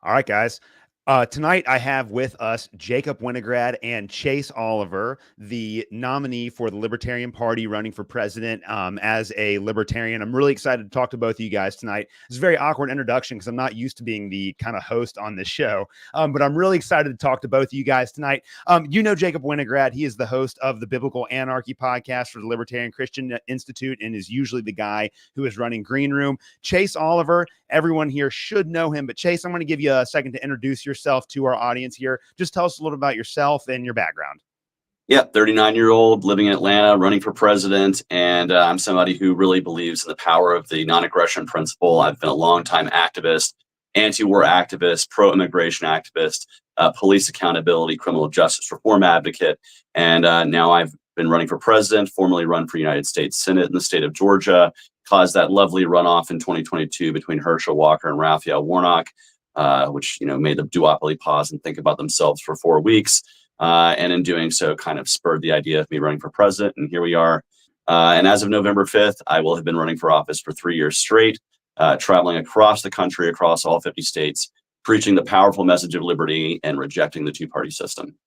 All right, guys. Tonight I have with us Jacob Winograd and Chase Oliver, the nominee for the Libertarian Party running for president as a libertarian. I'm really excited to talk to both of you guys tonight. It's a very awkward introduction because I'm not used to being the kind of host on this show, but I'm really excited to talk to both of you guys tonight. You know Jacob Winograd. He is the host of the Biblical Anarchy podcast for the Libertarian Christian Institute and is usually the guy who is running Greenroom. Chase Oliver, everyone here should know him, but Chase, I'm going to give you a second to introduce yourself to our audience here. Just tell us a little about yourself and your background. Yeah, 39-year-old, living in Atlanta, running for president, and I'm somebody who really believes in the power of the non-aggression principle. I've been a longtime activist, anti-war activist, pro-immigration activist, police accountability, criminal justice reform advocate, and now I've been running for president, formerly run for United States Senate in the state of Georgia, caused that lovely runoff in 2022 between Herschel Walker and Raphael Warnock, which made the duopoly pause and think about themselves for 4 weeks. And in doing so, kind of spurred the idea of me running for president. And here we are. And as of November 5th, I will have been running for office for 3 years straight, traveling across the country, across all 50 states, preaching the powerful message of liberty and rejecting the two-party system.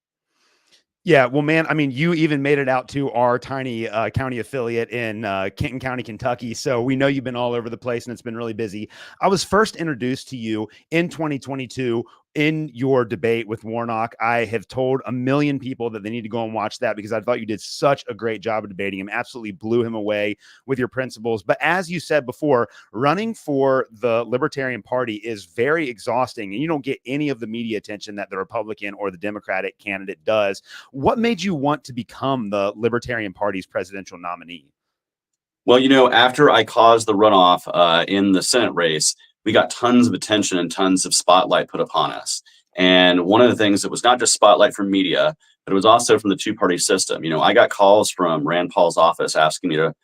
Yeah, well, man, I mean, you even made it out to our tiny county affiliate in Kenton County, Kentucky. So we know you've been all over the place and it's been really busy. I was first introduced to you in 2022 in your debate with Warnock. I have told a million people that they need to go and watch that because I thought you did such a great job of debating him, absolutely blew him away with your principles. But as you said before, running for the Libertarian Party is very exhausting and you don't get any of the media attention that the Republican or the Democratic candidate does. What made you want to become the Libertarian Party's presidential nominee? Well, after I caused the runoff in the Senate race, we got tons of attention and tons of spotlight put upon us. And one of the things that was not just spotlight from media, but it was also from the two-party system. I got calls from Rand Paul's office asking me to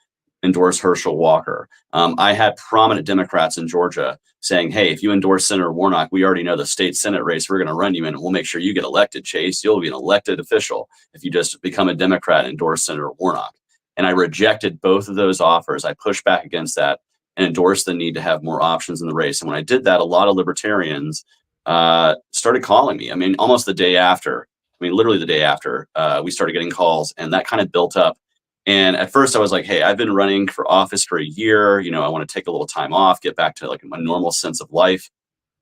endorse Herschel Walker. I had prominent Democrats in Georgia saying, hey, if you endorse Senator Warnock, we already know the state Senate race we're going to run you in, and we'll make sure you get elected, Chase. You'll be an elected official if you just become a Democrat and endorse Senator Warnock. And I rejected both of those offers. I pushed back against that and endorsed the need to have more options in the race. And when I did that, a lot of libertarians started calling me. I mean, almost the day after, literally the day after, we started getting calls, and that kind of built up. And at first I was like, hey, I've been running for office for a year. I want to take a little time off, get back to like my normal sense of life.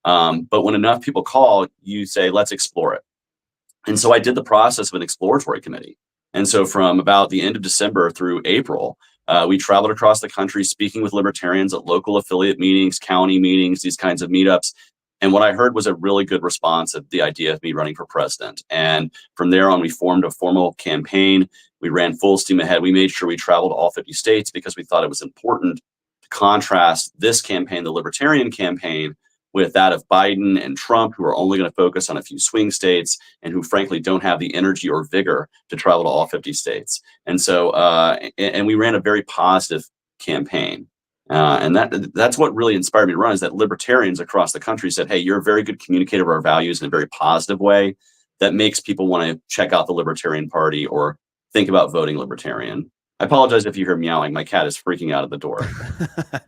But when enough people call, you say, let's explore it. And so I did the process of an exploratory committee. And so from about the end of December through April, we traveled across the country speaking with libertarians at local affiliate meetings, county meetings, these kinds of meetups. And what I heard was a really good response of the idea of me running for president. And from there on, we formed a formal campaign. We ran full steam ahead. We made sure we traveled to all 50 states because we thought it was important to contrast this campaign, the Libertarian campaign, with that of Biden and Trump, who are only going to focus on a few swing states and who frankly don't have the energy or vigor to travel to all 50 states. And so, and we ran a very positive campaign. And that's what really inspired me to run, is that libertarians across the country said, hey, you're a very good communicator of our values in a very positive way that makes people want to check out the Libertarian Party or think about voting Libertarian. I apologize if you hear meowing. My cat is freaking out at the door.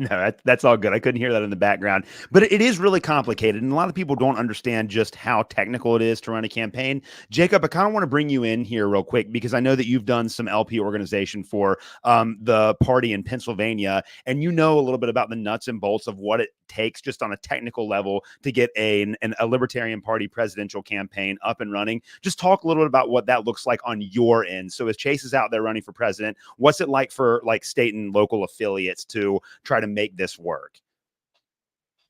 No, that's all good. I couldn't hear that in the background, but it is really complicated. And a lot of people don't understand just how technical it is to run a campaign. Jacob, I kind of want to bring you in here real quick because I know that you've done some LP organization for the party in Pennsylvania, and you know a little bit about the nuts and bolts of what it takes just on a technical level to get a Libertarian Party presidential campaign up and running. Just talk a little bit about what that looks like on your end. So as Chase is out there running for president, what's it like for like state and local affiliates to try to make this work?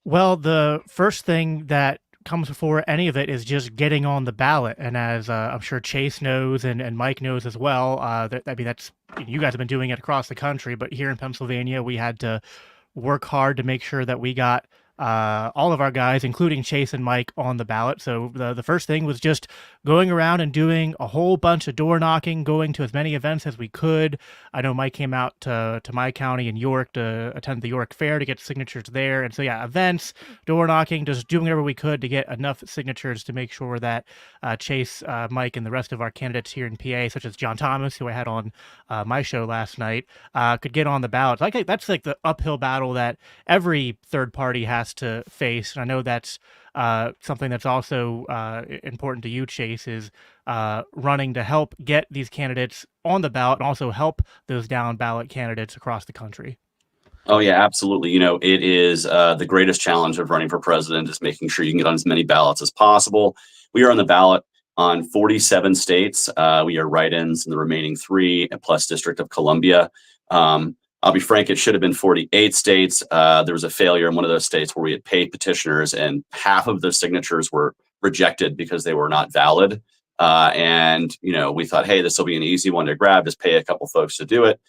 Well, the first thing that comes before any of it is just getting on the ballot. And as I'm sure Chase knows and Mike knows as well, that's you guys have been doing it across the country, but here in Pennsylvania, we had to work hard to make sure that we got all of our guys, including Chase and Mike, on the ballot. So the first thing was just going around and doing a whole bunch of door knocking, going to as many events as we could. I know Mike came out to my county in York to attend the York Fair to get signatures there. And so, yeah, events, door knocking, just doing whatever we could to get enough signatures to make sure that Chase, Mike, and the rest of our candidates here in PA, such as John Thomas, who I had on my show last night, could get on the ballot. That's like the uphill battle that every third party has has to face. And I know that's something that's also important to you, Chase, is running to help get these candidates on the ballot and also help those down ballot candidates across the country. Oh yeah, absolutely. You know, it is the greatest challenge of running for president is making sure you can get on as many ballots as possible. We are on the ballot on 47 states. We are write-ins in the remaining 3, plus District of Columbia. I'll be frank, it should have been 48 states. There was a failure in one of those states where we had paid petitioners and half of those signatures were rejected because they were not valid. And, you know, we thought, hey, this will be an easy one to grab, just pay a couple folks to do it.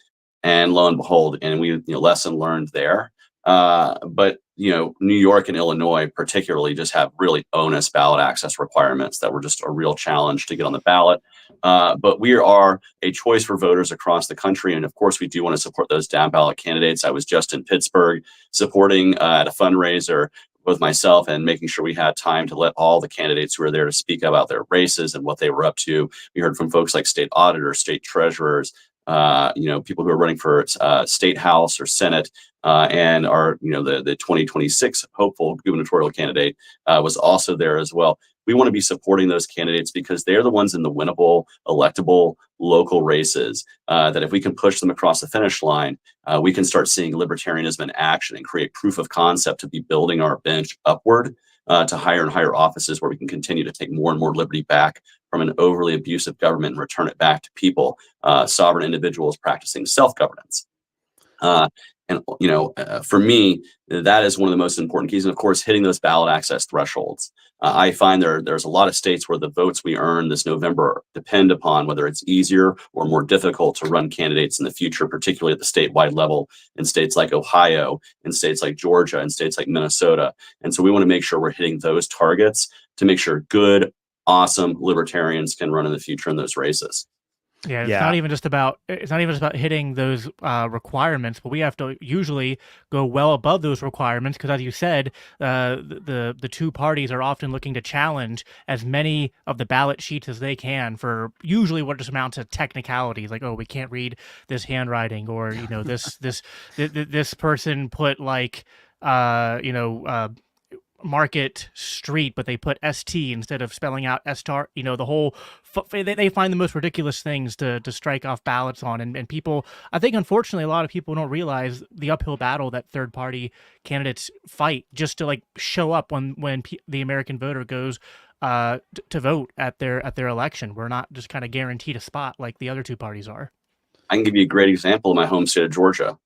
And lo and behold, and we, lesson learned there. But, New York and Illinois particularly just have really onus ballot access requirements that were just a real challenge to get on the ballot. But we are a choice for voters across the country. And of course, we do want to support those down ballot candidates. I was just in Pittsburgh supporting at a fundraiser with myself and making sure we had time to let all the candidates who were there to speak about their races and what they were up to. We heard from folks like state auditors, state treasurers, people who are running for state house or Senate, and our, the 2026 hopeful gubernatorial candidate was also there as well. We want to be supporting those candidates because they're the ones in the winnable, electable local races that if we can push them across the finish line, we can start seeing libertarianism in action and create proof of concept to be building our bench upward to higher and higher offices where we can continue to take more and more liberty back from an overly abusive government and return it back to people, sovereign individuals practicing self-governance. For me, that is one of the most important keys. And of course, hitting those ballot access thresholds. I find there's a lot of states where the votes we earn this November depend upon whether it's easier or more difficult to run candidates in the future, particularly at the statewide level in states like Ohio, in states like Georgia, in states like Minnesota. And so we want to make sure we're hitting those targets to make sure good, awesome libertarians can run in the future in those races. Yeah, it's not even just about hitting those requirements, but we have to usually go well above those requirements because, as you said, the two parties are often looking to challenge as many of the ballot sheets as they can for usually what just amounts to technicalities, like, oh, we can't read this handwriting, or this person put Market Street, but they put ST instead of spelling out S-tar, the whole, they find the most ridiculous things to strike off ballots on. And people, I think, unfortunately, a lot of people don't realize the uphill battle that third party candidates fight just to show up when the American voter goes to vote at their election. We're not just kind of guaranteed a spot like the other two parties are. I can give you a great example in my home state of Georgia.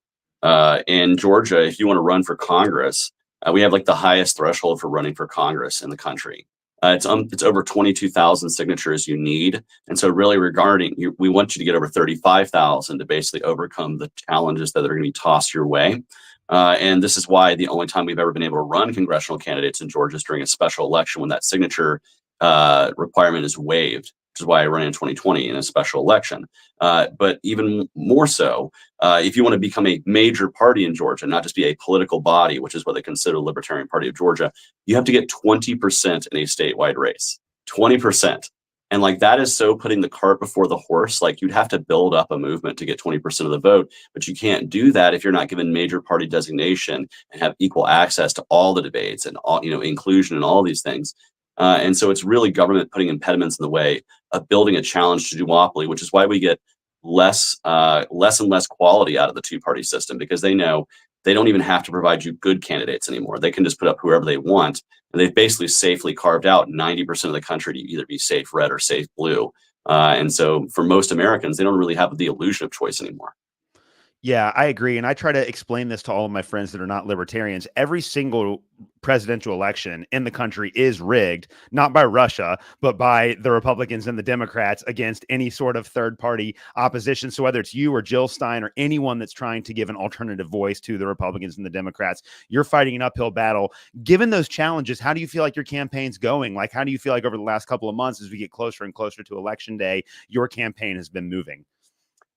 In Georgia, if you want to run for Congress, we have the highest threshold for running for Congress in the country. It's over 22,000 signatures you need. And so really we want you to get over 35,000 to basically overcome the challenges that are going to be tossed your way. And this is why the only time we've ever been able to run congressional candidates in Georgia is during a special election when that signature requirement is waived, which is why I ran in 2020 in a special election. But even more so, if you want to become a major party in Georgia, not just be a political body, which is what they consider the Libertarian Party of Georgia, you have to get 20% in a statewide race, 20%. And that is so putting the cart before the horse. You'd have to build up a movement to get 20% of the vote, but you can't do that if you're not given major party designation and have equal access to all the debates and all, inclusion and all these things. And so it's really government putting impediments in the way of building a challenge to duopoly, which is why we get less and less quality out of the two-party system, because they know they don't even have to provide you good candidates anymore. They can just put up whoever they want. And they've basically safely carved out 90% of the country to either be safe red or safe blue. And so for most Americans, they don't really have the illusion of choice anymore. Yeah, I agree. And I try to explain this to all of my friends that are not libertarians. Every single presidential election in the country is rigged, not by Russia, but by the Republicans and the Democrats against any sort of third party opposition. So whether it's you or Jill Stein or anyone that's trying to give an alternative voice to the Republicans and the Democrats, you're fighting an uphill battle. Given those challenges, how do you feel like your campaign's going? How do you feel like over the last couple of months, as we get closer and closer to election day, your campaign has been moving?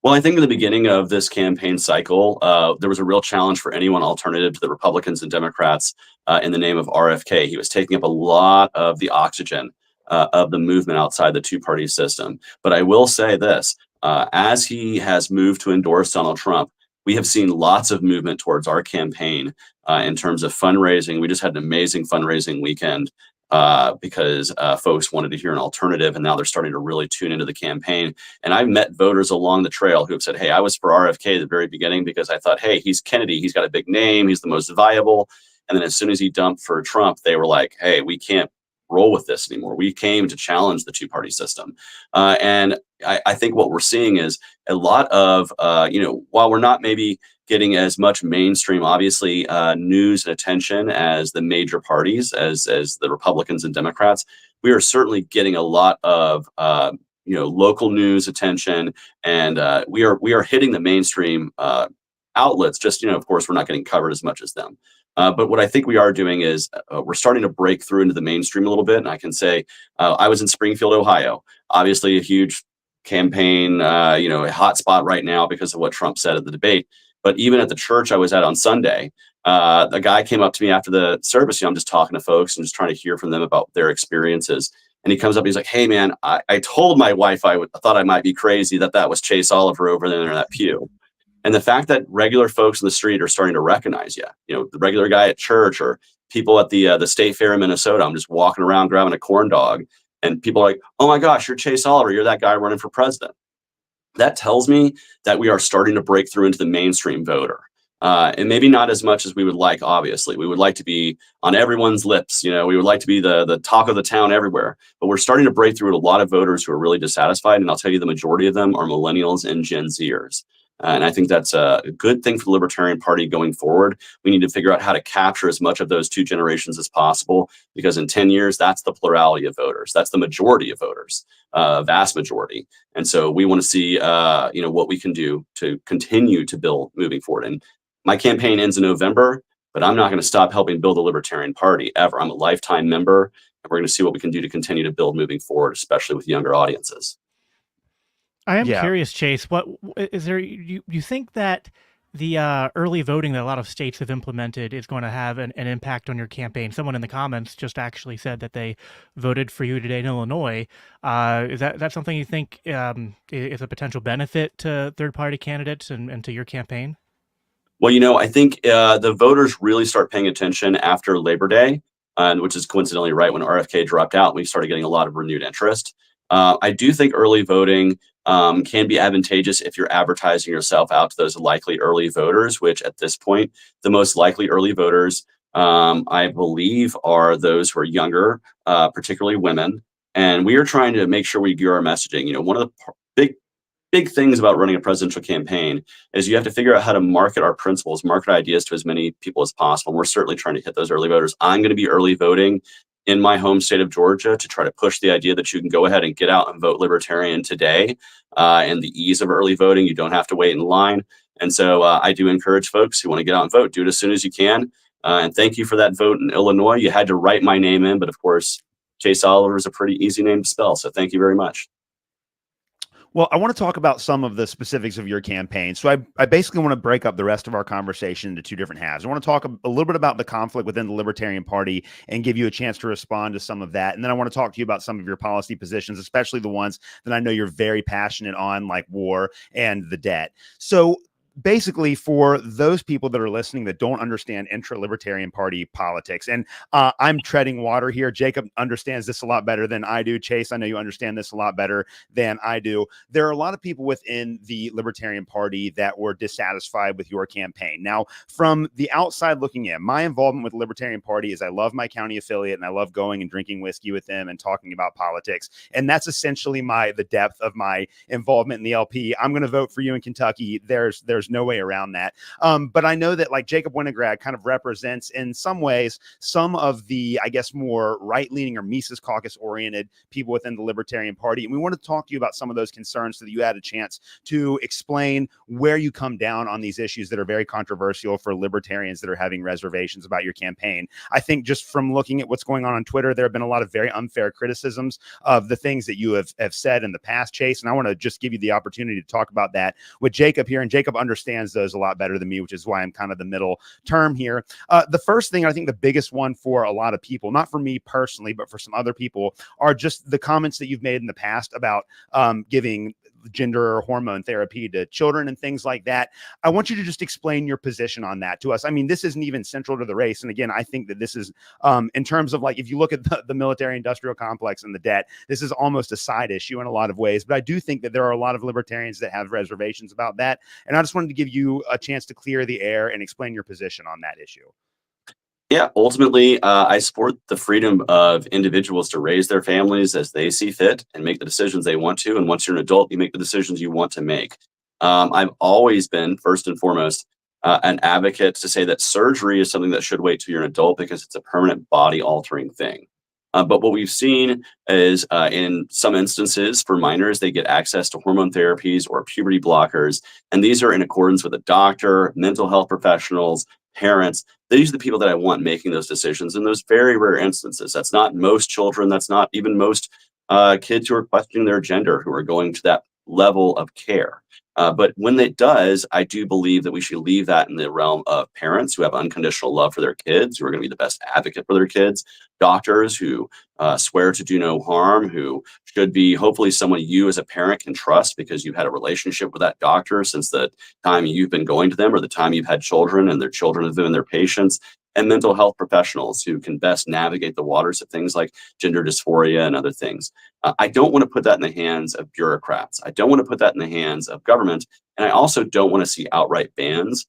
Well, I think in the beginning of this campaign cycle, there was a real challenge for anyone alternative to the Republicans and Democrats in the name of RFK. He was taking up a lot of the oxygen of the movement outside the two-party system. But I will say this, as he has moved to endorse Donald Trump, we have seen lots of movement towards our campaign in terms of fundraising. We just had an amazing fundraising weekend because folks wanted to hear an alternative, and now they're starting to really tune into the campaign. And I've met voters along the trail who have said, hey, I was for RFK at the very beginning because I thought, hey, he's Kennedy, he's got a big name, he's the most viable. And then as soon as he dumped for Trump, they were like, hey, we can't roll with this anymore. We came to challenge the two-party system. And I think what we're seeing is a lot of, while we're not maybe getting as much mainstream, obviously, news and attention as the major parties, as the Republicans and Democrats, we are certainly getting a lot of local news attention, and we are hitting the mainstream outlets. Just of course, we're not getting covered as much as them. But what I think we are doing is we're starting to break through into the mainstream a little bit. And I can say I was in Springfield, Ohio, obviously a huge campaign, a hot spot right now because of what Trump said at the debate. But even at the church I was at on Sunday, a guy came up to me after the service. I'm just talking to folks and just trying to hear from them about their experiences. And he comes up, he's like, hey, man, I told my wife I thought I might be crazy that was Chase Oliver over there in that pew. And the fact that regular folks in the street are starting to recognize you, the regular guy at church or people at the state fair in Minnesota, I'm just walking around grabbing a corn dog and people are like, oh my gosh, you're Chase Oliver. You're that guy running for president. That tells me that we are starting to break through into the mainstream voter. And maybe not as much as we would like, obviously. We would like to be on everyone's lips. We would like to be the talk of the town everywhere. But we're starting to break through with a lot of voters who are really dissatisfied. And I'll tell you, the majority of them are millennials and Gen Zers. And I think that's a good thing for the Libertarian Party going forward. We need to figure out how to capture as much of those two generations as possible, because in 10 years, that's the plurality of voters. That's the majority of voters, vast majority. And so we want to see, what we can do to continue to build moving forward. And my campaign ends in November, but I'm not going to stop helping build the Libertarian Party ever. I'm a lifetime member, and we're going to see what we can do to continue to build moving forward, especially with younger audiences. I am curious, Chase, what is there, you think that the early voting that a lot of states have implemented is going to have an impact on your campaign? Someone in the comments just actually said that they voted for you today in Illinois. Is that something you think is a potential benefit to third-party candidates and to your campaign? Well, I think the voters really start paying attention after Labor Day, which is coincidentally right when RFK dropped out. We started getting a lot of renewed interest. I do think early voting can be advantageous if you're advertising yourself out to those likely early voters, which at this point, the most likely early voters, I believe, are those who are younger, particularly women. And we are trying to make sure we gear our messaging. One of the big things about running a presidential campaign is you have to figure out how to market our principles, market ideas to as many people as possible. And we're certainly trying to hit those early voters. I'm going to be early voting in my home state of Georgia to try to push the idea that you can go ahead and get out and vote Libertarian today, and the ease of early voting. You don't have to wait in line. And so I do encourage folks who want to get out and vote, do it as soon as you can. And thank you for that vote in Illinois. You had to write my name in, but of course, Chase Oliver is a pretty easy name to spell. So thank you very much. Well, I want to talk about some of the specifics of your campaign. So I basically want to break up the rest of our conversation into two different halves. I want to talk a little bit about the conflict within the Libertarian Party and give you a chance to respond to some of that. And then I want to talk to you about some of your policy positions, especially the ones that I know you're very passionate on, like war and the debt. So basically, for those people that are listening that don't understand intra-Libertarian Party politics, and I'm treading water here. Jacob understands this a lot better than I do. Chase, I know you understand this a lot better than I do. There are a lot of people within the Libertarian Party that were dissatisfied with your campaign. Now, from the outside looking in, my involvement with the Libertarian Party is I love my county affiliate and I love going and drinking whiskey with them and talking about politics. And that's essentially the depth of my involvement in the LP. I'm going to vote for you in Kentucky. There's no way around that. But I know that like Jacob Winograd kind of represents in some ways some of the, I guess, more right-leaning or Mises Caucus oriented people within the Libertarian Party. And we want to talk to you about some of those concerns so that you had a chance to explain where you come down on these issues that are very controversial for libertarians that are having reservations about your campaign. I think just from looking at what's going on Twitter, there have been a lot of very unfair criticisms of the things that you have said in the past, Chase. And I want to just give you the opportunity to talk about that with Jacob here. And Jacob understands those a lot better than me, which is why I'm kind of the middle term here. The first thing, I think the biggest one for a lot of people, not for me personally, but for some other people, are just the comments that you've made in the past about giving gender or hormone therapy to children and things like that. I want you to just explain your position on that to us. I mean, this isn't even central to the race. And again, I think that this is, in terms of like, if you look at the military industrial complex and the debt, this is almost a side issue in a lot of ways. But I do think that there are a lot of libertarians that have reservations about that. And I just wanted to give you a chance to clear the air and explain your position on that issue. Yeah, ultimately, I support the freedom of individuals to raise their families as they see fit and make the decisions they want to. And once you're an adult, you make the decisions you want to make. I've always been, first and foremost, an advocate to say that surgery is something that should wait till you're an adult because it's a permanent body altering thing. But what we've seen is in some instances for minors, they get access to hormone therapies or puberty blockers. And these are in accordance with a doctor, mental health professionals, parents. These are the people that I want making those decisions in those very rare instances. That's not most children. That's not even most kids who are questioning their gender who are going to that level of care. But when it does, I do believe that we should leave that in the realm of parents who have unconditional love for their kids, who are going to be the best advocate for their kids, doctors who swear to do no harm, who should be hopefully someone you as a parent can trust because you've had a relationship with that doctor since the time you've been going to them or the time you've had children and their children have been their patients, and mental health professionals who can best navigate the waters of things like gender dysphoria and other things. I don't want to put that in the hands of bureaucrats. I don't want to put that in the hands of government. And I also don't want to see outright bans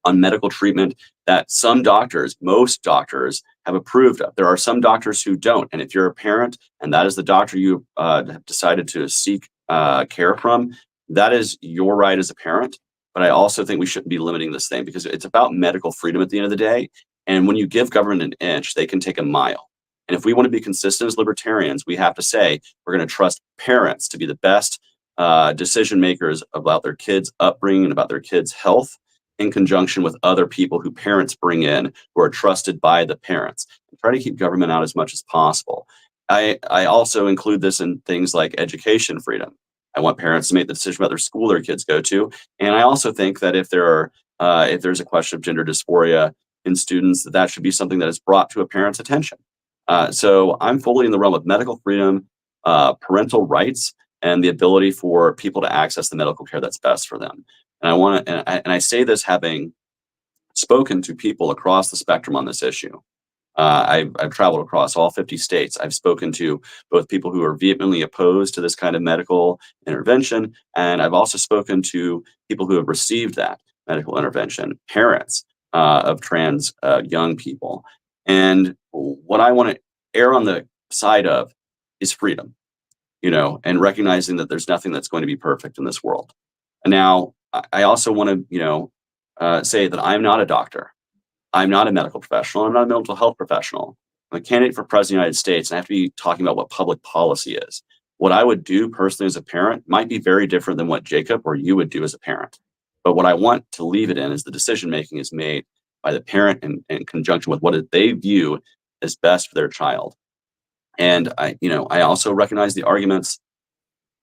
on medical treatment that some doctors, most doctors, have approved of. There are some doctors who don't. And if you're a parent and that is the doctor you have decided to seek care from, that is your right as a parent. But I also think we shouldn't be limiting this thing because it's about medical freedom at the end of the day. And when you give government an inch, they can take a mile. And if we want to be consistent as libertarians, we have to say we're going to trust parents to be the best decision makers about their kids' upbringing and about their kids' health in conjunction with other people who parents bring in who are trusted by the parents. And try to keep government out as much as possible. I also include this in things like education freedom. I want parents to make the decision about their school their kids go to. And I also think that if there's a question of gender dysphoria in students, that should be something that is brought to a parent's attention. So I'm fully in the realm of medical freedom, parental rights, and the ability for people to access the medical care that's best for them. And I say this having spoken to people across the spectrum on this issue. I've traveled across all 50 states. I've spoken to both people who are vehemently opposed to this kind of medical intervention, and I've also spoken to people who have received that medical intervention, parents of trans young people. And what I want to err on the side of is freedom, and recognizing that there's nothing that's going to be perfect in this world. And now I also want to, say that I'm not a doctor. I'm not a medical professional. I'm not a mental health professional. I'm a candidate for president of the United States, and I have to be talking about what public policy is. What I would do personally as a parent might be very different than what Jacob or you would do as a parent. But what I want to leave it in is the decision making is made by the parent in conjunction with what they view as best for their child. And I also recognize the arguments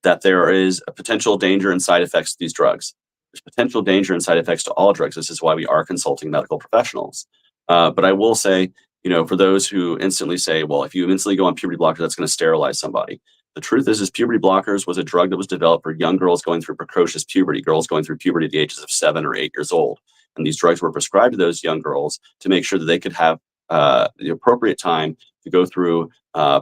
that there is a potential danger and side effects to these drugs. There's potential danger and side effects to all drugs. This is why we are consulting medical professionals. But I will say, for those who instantly say, well, if you instantly go on puberty blocker, that's going to sterilize somebody. The truth is puberty blockers was a drug that was developed for young girls going through precocious puberty, girls going through puberty at the ages of 7 or 8 years old. And these drugs were prescribed to those young girls to make sure that they could have the appropriate time to go through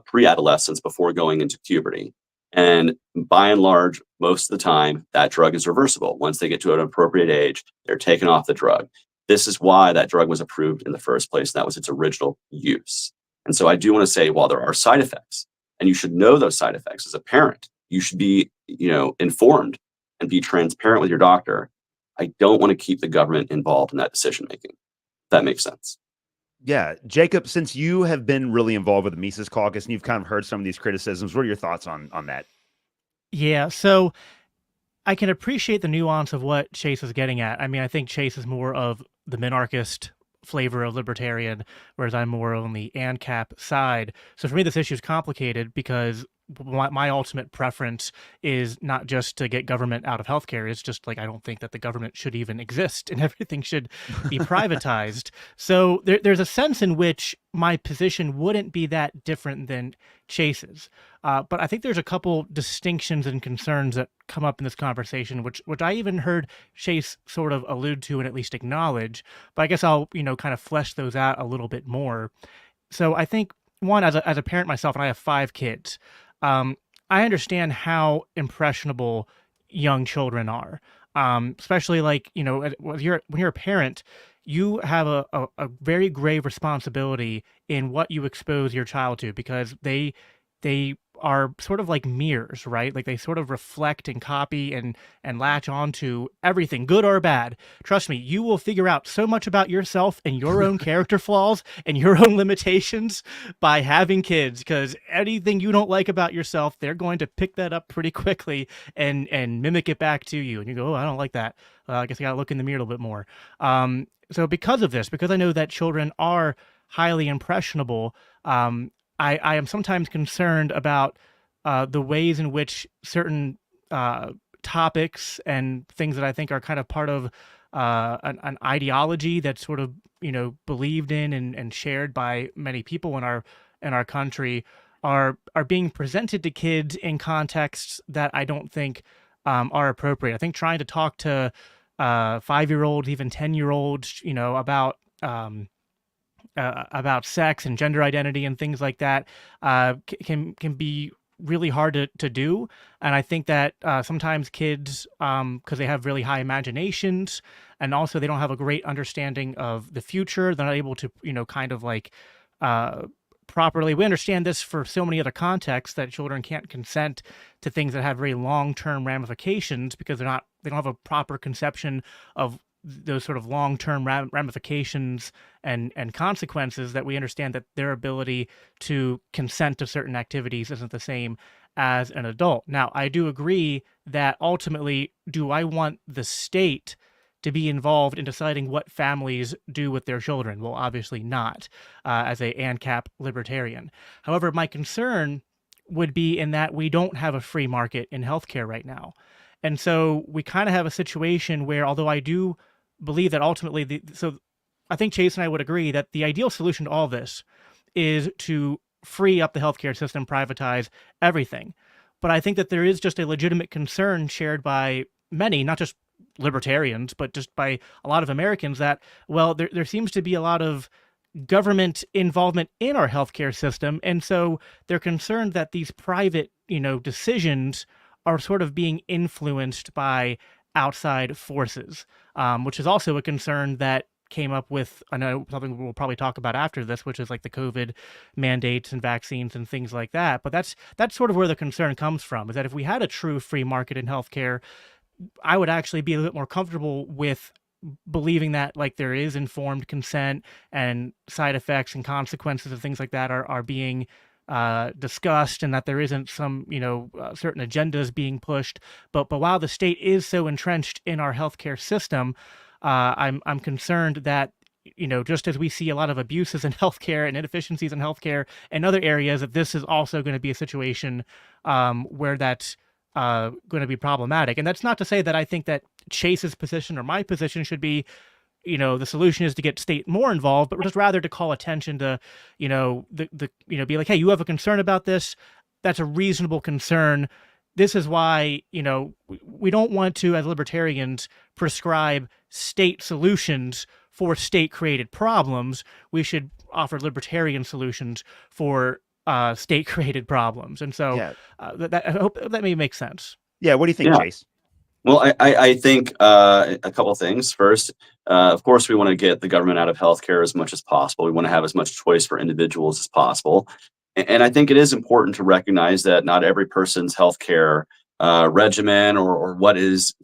pre-adolescence before going into puberty. And by and large, most of the time, that drug is reversible. Once they get to an appropriate age, they're taken off the drug. This is why that drug was approved in the first place. And that was its original use. And so I do want to say, while there are side effects, and you should know those side effects as a parent, you should be, informed and be transparent with your doctor. I don't want to keep the government involved in that decision making. If that makes sense. Yeah. Jacob, since you have been really involved with the Mises Caucus and you've kind of heard some of these criticisms, what are your thoughts on that? Yeah, so I can appreciate the nuance of what Chase is getting at. I mean, I think Chase is more of the minarchist flavor of libertarian, whereas I'm more on the ANCAP side. So for me, this issue is complicated because my ultimate preference is not just to get government out of healthcare. It's just like I don't think that the government should even exist and everything should be privatized. So there's a sense in which my position wouldn't be that different than Chase's. But I think there's a couple distinctions and concerns that come up in this conversation, which I even heard Chase sort of allude to and at least acknowledge. But I guess I'll kind of flesh those out a little bit more. So I think one, as a parent myself, and I have 5 kids. I understand how impressionable young children are, especially like, when you're a parent, you have a very grave responsibility in what you expose your child to, because they are sort of like mirrors, right? Like they sort of reflect and copy and latch onto everything, good or bad. Trust me, you will figure out so much about yourself and your own character flaws and your own limitations by having kids, because anything you don't like about yourself, they're going to pick that up pretty quickly and mimic it back to you. And you go, oh, I don't like that. I guess I got to look in the mirror a little bit more. So because of this, because I know that children are highly impressionable, I am sometimes concerned about the ways in which certain topics and things that I think are kind of part of an ideology that's sort of believed in and shared by many people in our country are being presented to kids in contexts that I don't think are appropriate. I think trying to talk to 5-year-olds, even 10-year-olds, about sex and gender identity and things like that can be really hard to do. And I think that sometimes kids, because they have really high imaginations, and also they don't have a great understanding of the future, they're not able to kind of like properly. We understand this for so many other contexts, that children can't consent to things that have very long-term ramifications because they don't have a proper conception of those sort of long-term ramifications and consequences, that we understand that their ability to consent to certain activities isn't the same as an adult. Now, I do agree that ultimately, do I want the state to be involved in deciding what families do with their children? Well, obviously not, as a ANCAP libertarian. However, my concern would be in that we don't have a free market in healthcare right now. And so we kind of have a situation where, although I do believe that ultimately, so I think Chase and I would agree that the ideal solution to all this is to free up the healthcare system, privatize everything. But I think that there is just a legitimate concern shared by many, not just libertarians, but just by a lot of Americans, that, well, there seems to be a lot of government involvement in our healthcare system. And so they're concerned that these private, decisions are sort of being influenced by outside forces, which is also a concern that came up with, I know, something we'll probably talk about after this, which is like the COVID mandates and vaccines and things like that. But that's sort of where the concern comes from, is that if we had a true free market in healthcare, I would actually be a little bit more comfortable with believing that like there is informed consent and side effects and consequences and things like that are being discussed, and that there isn't some certain agendas being pushed. But while the state is so entrenched in our healthcare system, I'm concerned that just as we see a lot of abuses in healthcare and inefficiencies in healthcare and other areas, that this is also going to be a situation where that's going to be problematic. And that's not to say that I think that Chase's position or my position should be, the solution is to get state more involved, but just rather to call attention to, be like, hey, you have a concern about this. That's a reasonable concern. This is why, we don't want to, as libertarians, prescribe state solutions for state-created problems. We should offer libertarian solutions for state-created problems. And so I hope that may make sense. Yeah. What do you think, Chase? Well, I think a couple of things. First, of course, we want to get the government out of healthcare as much as possible. We want to have as much choice for individuals as possible. And I think it is important to recognize that not every person's healthcare regimen or what is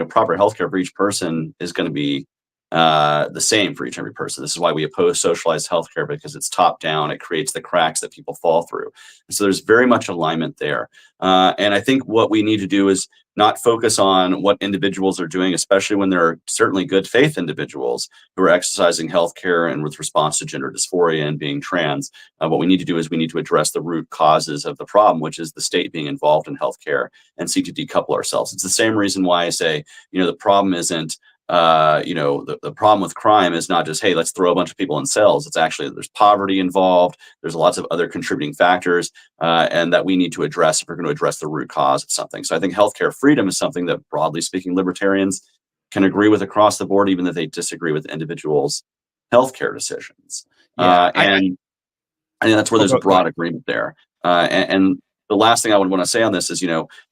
proper healthcare for each person is going to be the same for each and every person. This is why we oppose socialized healthcare, because it's top down. It creates the cracks that people fall through. And so there's very much alignment there. And I think what we need to do is not focus on what individuals are doing, especially when there are certainly good faith individuals who are exercising healthcare and with response to gender dysphoria and being trans. What we need to do is we need to address the root causes of the problem, which is the state being involved in healthcare, and seek to decouple ourselves. It's the same reason why I say, the problem isn't, the problem with crime is not just, hey, let's throw a bunch of people in cells. It's actually, there's poverty involved. There's lots of other contributing factors, and that we need to address if we're going to address the root cause of something. So I think healthcare freedom is something that, broadly speaking, libertarians can agree with across the board, even if they disagree with individuals' healthcare decisions. And I think that's where there's a broad agreement there. And the last thing I would want to say on this is,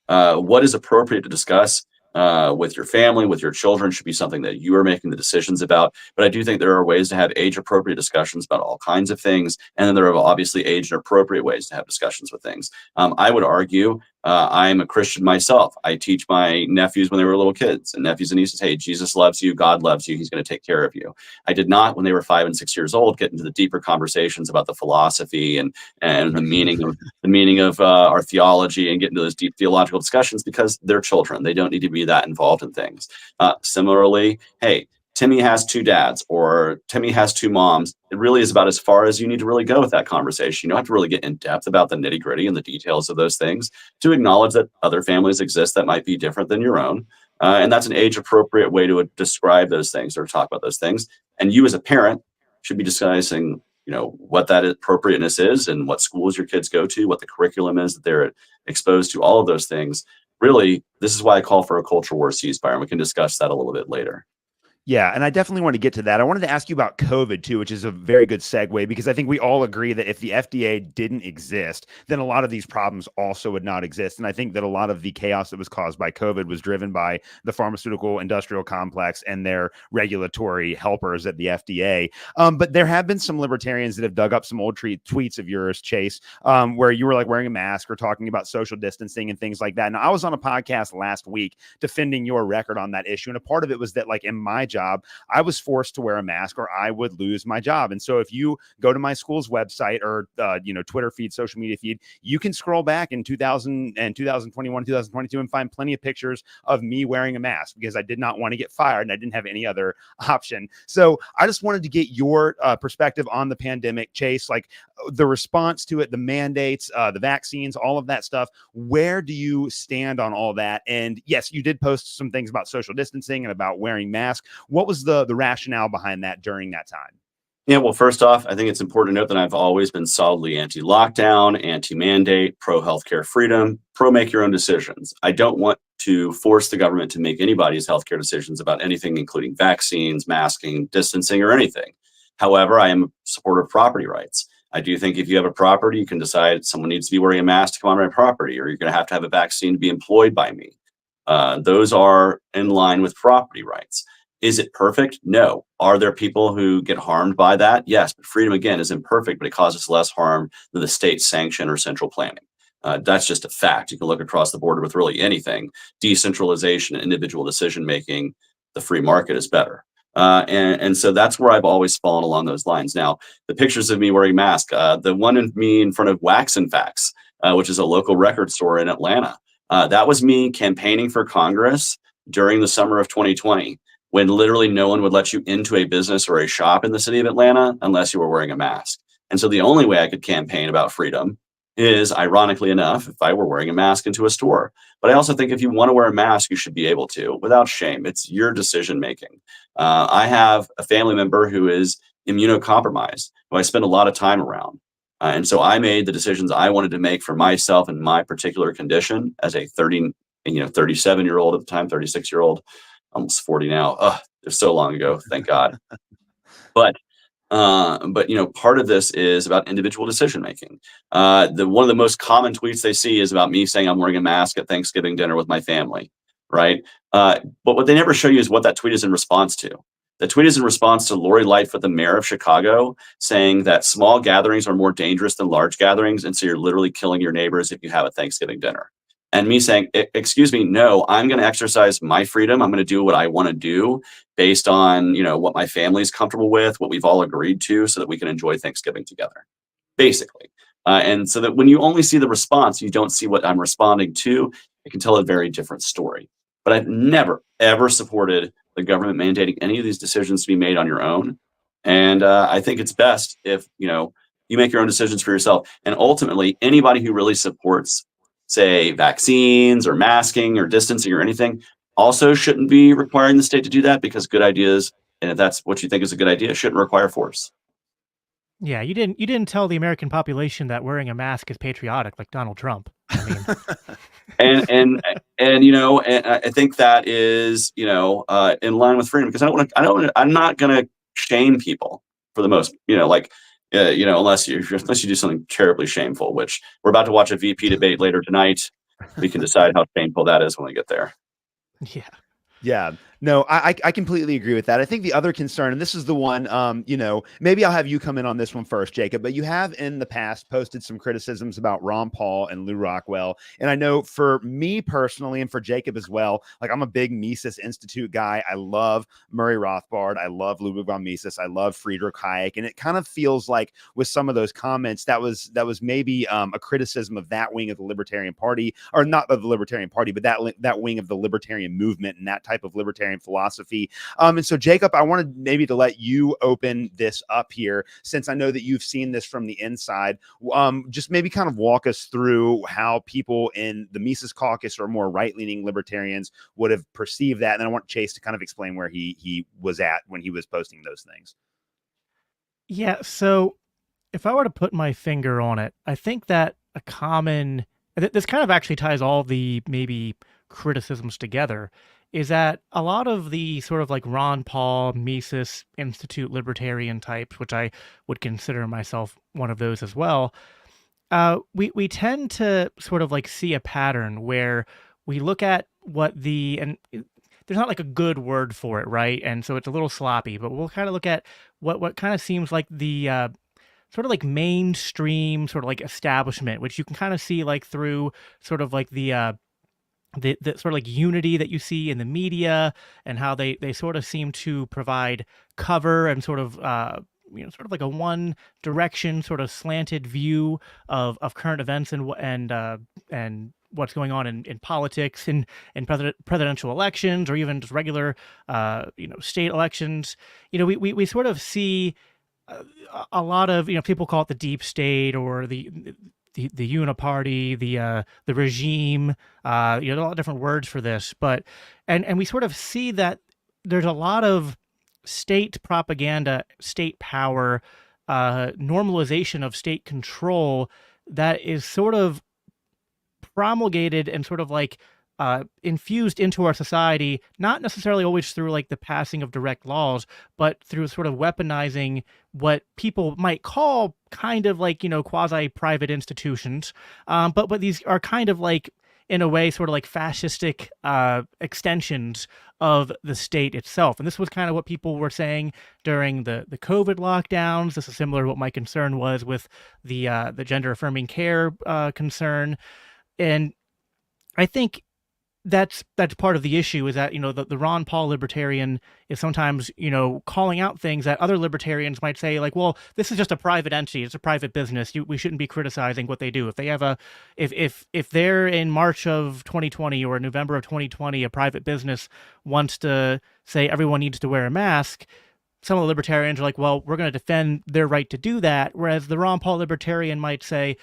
what is appropriate to discuss with your family, with your children, should be something that you are making the decisions about. But I do think there are ways to have age-appropriate discussions about all kinds of things. And then there are obviously age and appropriate ways to have discussions with things. I would argue, I'm a Christian myself. I teach my nephews when they were little kids, and nephews and nieces, hey, Jesus loves you, God loves you, he's going to take care of you. I did not, when they were 5 and 6 years old, get into the deeper conversations about the philosophy and the meaning of our theology, and get into those deep theological discussions, because they're children. They don't need to be that involved in things. Similarly, hey, Timmy has 2 dads, or Timmy has 2 moms. It really is about as far as you need to really go with that conversation. You don't have to really get in depth about the nitty gritty and the details of those things to acknowledge that other families exist that might be different than your own. And that's an age appropriate way to describe those things or talk about those things. And you as a parent should be discussing, what that appropriateness is, and what schools your kids go to, what the curriculum is that they're exposed to, all of those things. Really, this is why I call for a culture war ceasefire, and we can discuss that a little bit later. Yeah, and I definitely want to get to that. I wanted to ask you about COVID too, which is a very good segue, because I think we all agree that if the FDA didn't exist, then a lot of these problems also would not exist. And I think that a lot of the chaos that was caused by COVID was driven by the pharmaceutical industrial complex and their regulatory helpers at the FDA. But there have been some libertarians that have dug up some old tweets of yours, Chase, where you were like wearing a mask or talking about social distancing and things like that. And I was on a podcast last week defending your record on that issue. And a part of it was that, like, in my job, I was forced to wear a mask or I would lose my job. And so if you go to my school's website or, Twitter feed, social media feed, you can scroll back in 2021, 2022 and find plenty of pictures of me wearing a mask, because I did not want to get fired and I didn't have any other option. So I just wanted to get your perspective on the pandemic, Chase, like the response to it, the mandates, the vaccines, all of that stuff. Where do you stand on all that? And yes, you did post some things about social distancing and about wearing masks. What was the rationale behind that during that time? Yeah, well, first off, I think it's important to note that I've always been solidly anti-lockdown, anti-mandate, pro-healthcare freedom, pro-make your own decisions. I don't want to force the government to make anybody's healthcare decisions about anything, including vaccines, masking, distancing, or anything. However, I am a supporter of property rights. I do think if you have a property, you can decide someone needs to be wearing a mask to come on my property, or you're going to have a vaccine to be employed by me. Those are in line with property rights. Is it perfect? No. Are there people who get harmed by that? Yes, but freedom, again, is imperfect, but it causes less harm than the state sanction or central planning. That's just a fact. You can look across the board with really anything. Decentralization, individual decision-making, the free market is better. And so that's where I've always fallen along those lines. Now, the pictures of me wearing a mask, the one of me in front of Wax and Facts, which is a local record store in Atlanta, that was me campaigning for Congress during the summer of 2020. When literally no one would let you into a business or a shop in the city of Atlanta unless you were wearing a mask. And so the only way I could campaign about freedom is, ironically enough, if I were wearing a mask into a store. But I also think if you want to wear a mask, you should be able to, without shame. It's your decision making. I have a family member who is immunocompromised, who I spend a lot of time around. And so I made the decisions I wanted to make for myself and my particular condition as a 37-year-old at the time, 36-year-old. Almost 40 now. It was so long ago, thank God. But part of this is about individual decision making. One of the most common tweets they see is about me saying I'm wearing a mask at Thanksgiving dinner with my family, right? But what they never show you is what that tweet is in response to. The tweet is in response to Lori Lightfoot, the mayor of Chicago, saying that small gatherings are more dangerous than large gatherings, and so you're literally killing your neighbors if you have a Thanksgiving dinner. and me saying, excuse me, no, I'm going to exercise my freedom. I'm going to do what I want to do based on, what my family's comfortable with, what we've all agreed to, so that we can enjoy Thanksgiving together, basically. And so that when you only see the response, you don't see what I'm responding to. It can tell a very different story. But I've never, ever supported the government mandating any of these decisions to be made on your own. And I think it's best if, you make your own decisions for yourself. And ultimately, anybody who really supports, say, vaccines or masking or distancing or anything, also shouldn't be requiring the state to do that, because good ideas, and if that's what you think is a good idea, shouldn't require force. Yeah, you didn't tell the American population that wearing a mask is patriotic like Donald Trump. I mean, and I think that is in line with freedom, because I'm not going to shame people for the most, unless you do something terribly shameful, which we're about to watch a VP debate later tonight. We can decide how shameful that is when we get there. yeah. Yeah, no, I completely agree with that. I think the other concern, and this is the one, maybe I'll have you come in on this one first, Jacob, but you have in the past posted some criticisms about Ron Paul and Lou Rockwell. And I know for me personally, and for Jacob as well, like, I'm a big Mises Institute guy. I love Murray Rothbard. I love Ludwig von Mises. I love Friedrich Hayek. And it kind of feels like with some of those comments, that was maybe a criticism of that wing of the Libertarian Party, or not of the Libertarian Party, but that wing of the libertarian movement and that type of libertarian philosophy. And so, Jacob, I wanted maybe to let you open this up here, since I know that you've seen this from the inside. Just maybe kind of walk us through how people in the Mises caucus or more right-leaning libertarians would have perceived that. And then I want Chase to kind of explain where he was at when he was posting those things. Yeah, so if I were to put my finger on it, I think that this kind of actually ties all the maybe criticisms together, is that a lot of the sort of like Ron Paul, Mises Institute libertarian types, which I would consider myself one of those as well, we tend to sort of like see a pattern where we look at there's not like a good word for it, right? And so it's a little sloppy, but we'll kind of look at what kind of seems like the sort of like mainstream sort of like establishment, which you can kind of see like through sort of like the sort of like unity that you see in the media, and how they sort of seem to provide cover and sort of sort of like a one direction sort of slanted view of current events and what's going on in politics and in presidential elections, or even just regular state elections. We sort of see a lot of people call it the deep state, or the uniparty, the regime. There are a lot of different words for this, but and we sort of see that there's a lot of state propaganda, state power, normalization of state control that is sort of promulgated and sort of like infused into our society, not necessarily always through like the passing of direct laws, but through sort of weaponizing what people might call kind of like, quasi-private institutions. But these are kind of like, in a way, sort of like fascistic extensions of the state itself. And this was kind of what people were saying during the COVID lockdowns. This is similar to what my concern was with the gender-affirming care concern. And I think that's part of the issue, is that the Ron Paul libertarian is sometimes calling out things that other libertarians might say, like, well, this is just a private entity, it's a private business, we shouldn't be criticizing what they do. If they have if they're in March of 2020 or November of 2020, a private business wants to say everyone needs to wear a mask, some of the libertarians are like, well, we're going to defend their right to do that. Whereas the Ron Paul libertarian might say,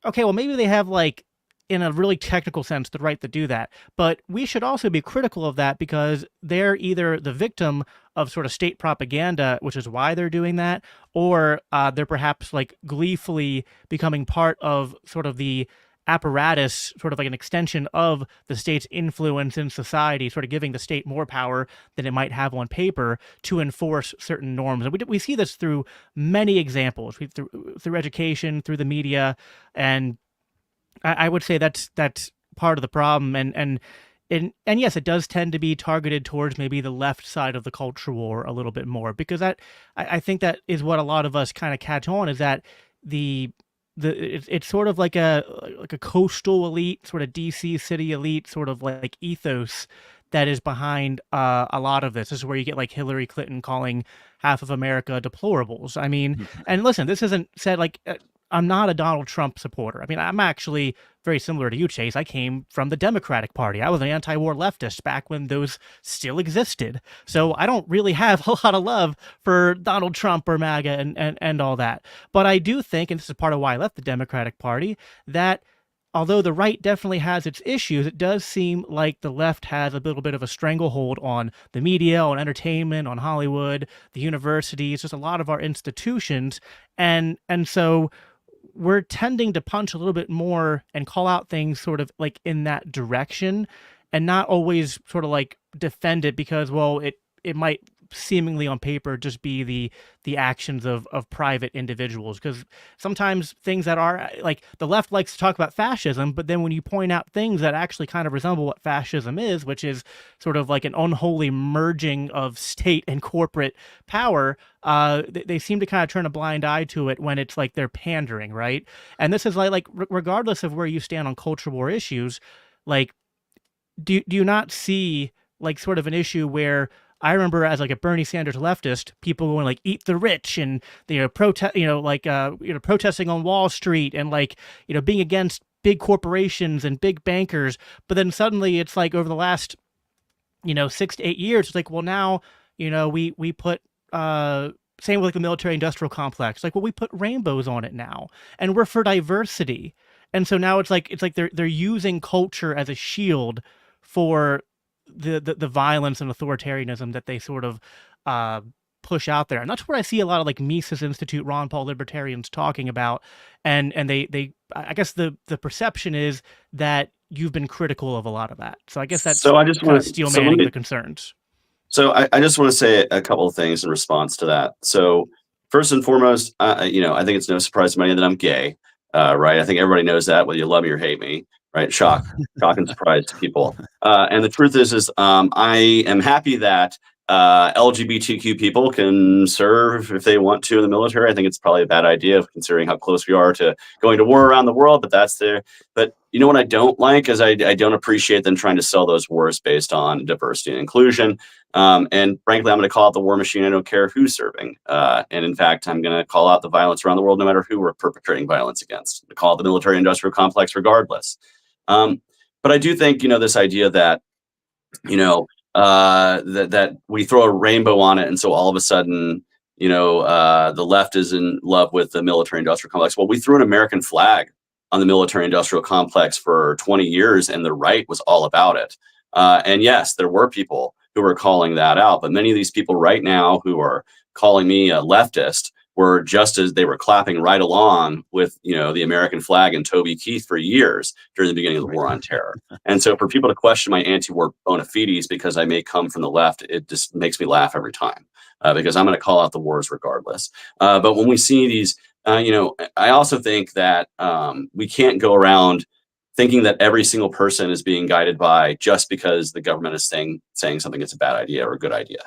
okay, well, maybe they have, like, in a really technical sense, the right to do that. But we should also be critical of that, because they're either the victim of sort of state propaganda, which is why they're doing that, or they're perhaps like gleefully becoming part of sort of the apparatus, sort of like an extension of the state's influence in society, sort of giving the state more power than it might have on paper to enforce certain norms. And we see this through many examples, through education, through the media, and I would say that's part of the problem, and yes, it does tend to be targeted towards maybe the left side of the culture war a little bit more, because I think that is what a lot of us kind of catch on, is that the it's sort of like a coastal elite, sort of DC city elite, sort of like ethos that is behind a lot of this. This is where you get like Hillary Clinton calling half of America deplorables. I mean, and listen, this isn't said like I'm not a Donald Trump supporter. I mean, I'm actually very similar to you, Chase. I came from the Democratic Party. I was an anti-war leftist back when those still existed. So I don't really have a lot of love for Donald Trump or MAGA and all that. But I do think, and this is part of why I left the Democratic Party, that although the right definitely has its issues, it does seem like the left has a little bit of a stranglehold on the media, on entertainment, on Hollywood, the universities, just a lot of our institutions. And so we're tending to punch a little bit more and call out things sort of like in that direction and not always sort of like defend it because, well, it might seemingly on paper just be the actions of private individuals, because sometimes things that are like the left likes to talk about fascism, but then when you point out things that actually kind of resemble what fascism is, which is sort of like an unholy merging of state and corporate power, they seem to kind of turn a blind eye to it when it's like they're pandering, right? And this is like regardless of where you stand on culture war issues, like do you not see like sort of an issue where I remember as like a Bernie Sanders leftist, people going like eat the rich and protesting on Wall Street and like being against big corporations and big bankers. But then suddenly it's like over the last 6 to 8 years, it's like, well, now we put same with like the military industrial complex, like, well, we put rainbows on it now, and we're for diversity. And so now it's like they're using culture as a shield for the violence and authoritarianism that they sort of push out there. And that's where I see a lot of like Mises Institute, Ron Paul libertarians talking about. And they I guess the perception is that you've been critical of a lot of that. So I guess that's so I just want to steel manning the concerns. So I just want to say a couple of things in response to that. So first and foremost, I think it's no surprise to many that I'm gay, right? I think everybody knows that, whether you love me or hate me, right? Shock and surprise to people. And the truth is I am happy that LGBTQ people can serve if they want to in the military. I think it's probably a bad idea considering how close we are to going to war around the world, but that's there. But you know what I don't like is I don't appreciate them trying to sell those wars based on diversity and inclusion. And frankly, I'm going to call out the war machine. I don't care who's serving. And in fact, I'm going to call out the violence around the world, no matter who we're perpetrating violence against. I call it the military industrial complex regardless. But I do think, this idea that, that we throw a rainbow on it. And so all of a sudden, the left is in love with the military industrial complex. Well, we threw an American flag on the military industrial complex for 20 years and the right was all about it. And yes, there were people who were calling that out, but many of these people right now who are calling me a leftist were just as they were clapping right along with, the American flag and Toby Keith for years during the beginning of the war on terror. And so for people to question my anti-war bona fides because I may come from the left, it just makes me laugh every time because I'm going to call out the wars regardless. But when we see these, I also think that we can't go around thinking that every single person is being guided by just because the government is saying something is a bad idea or a good idea.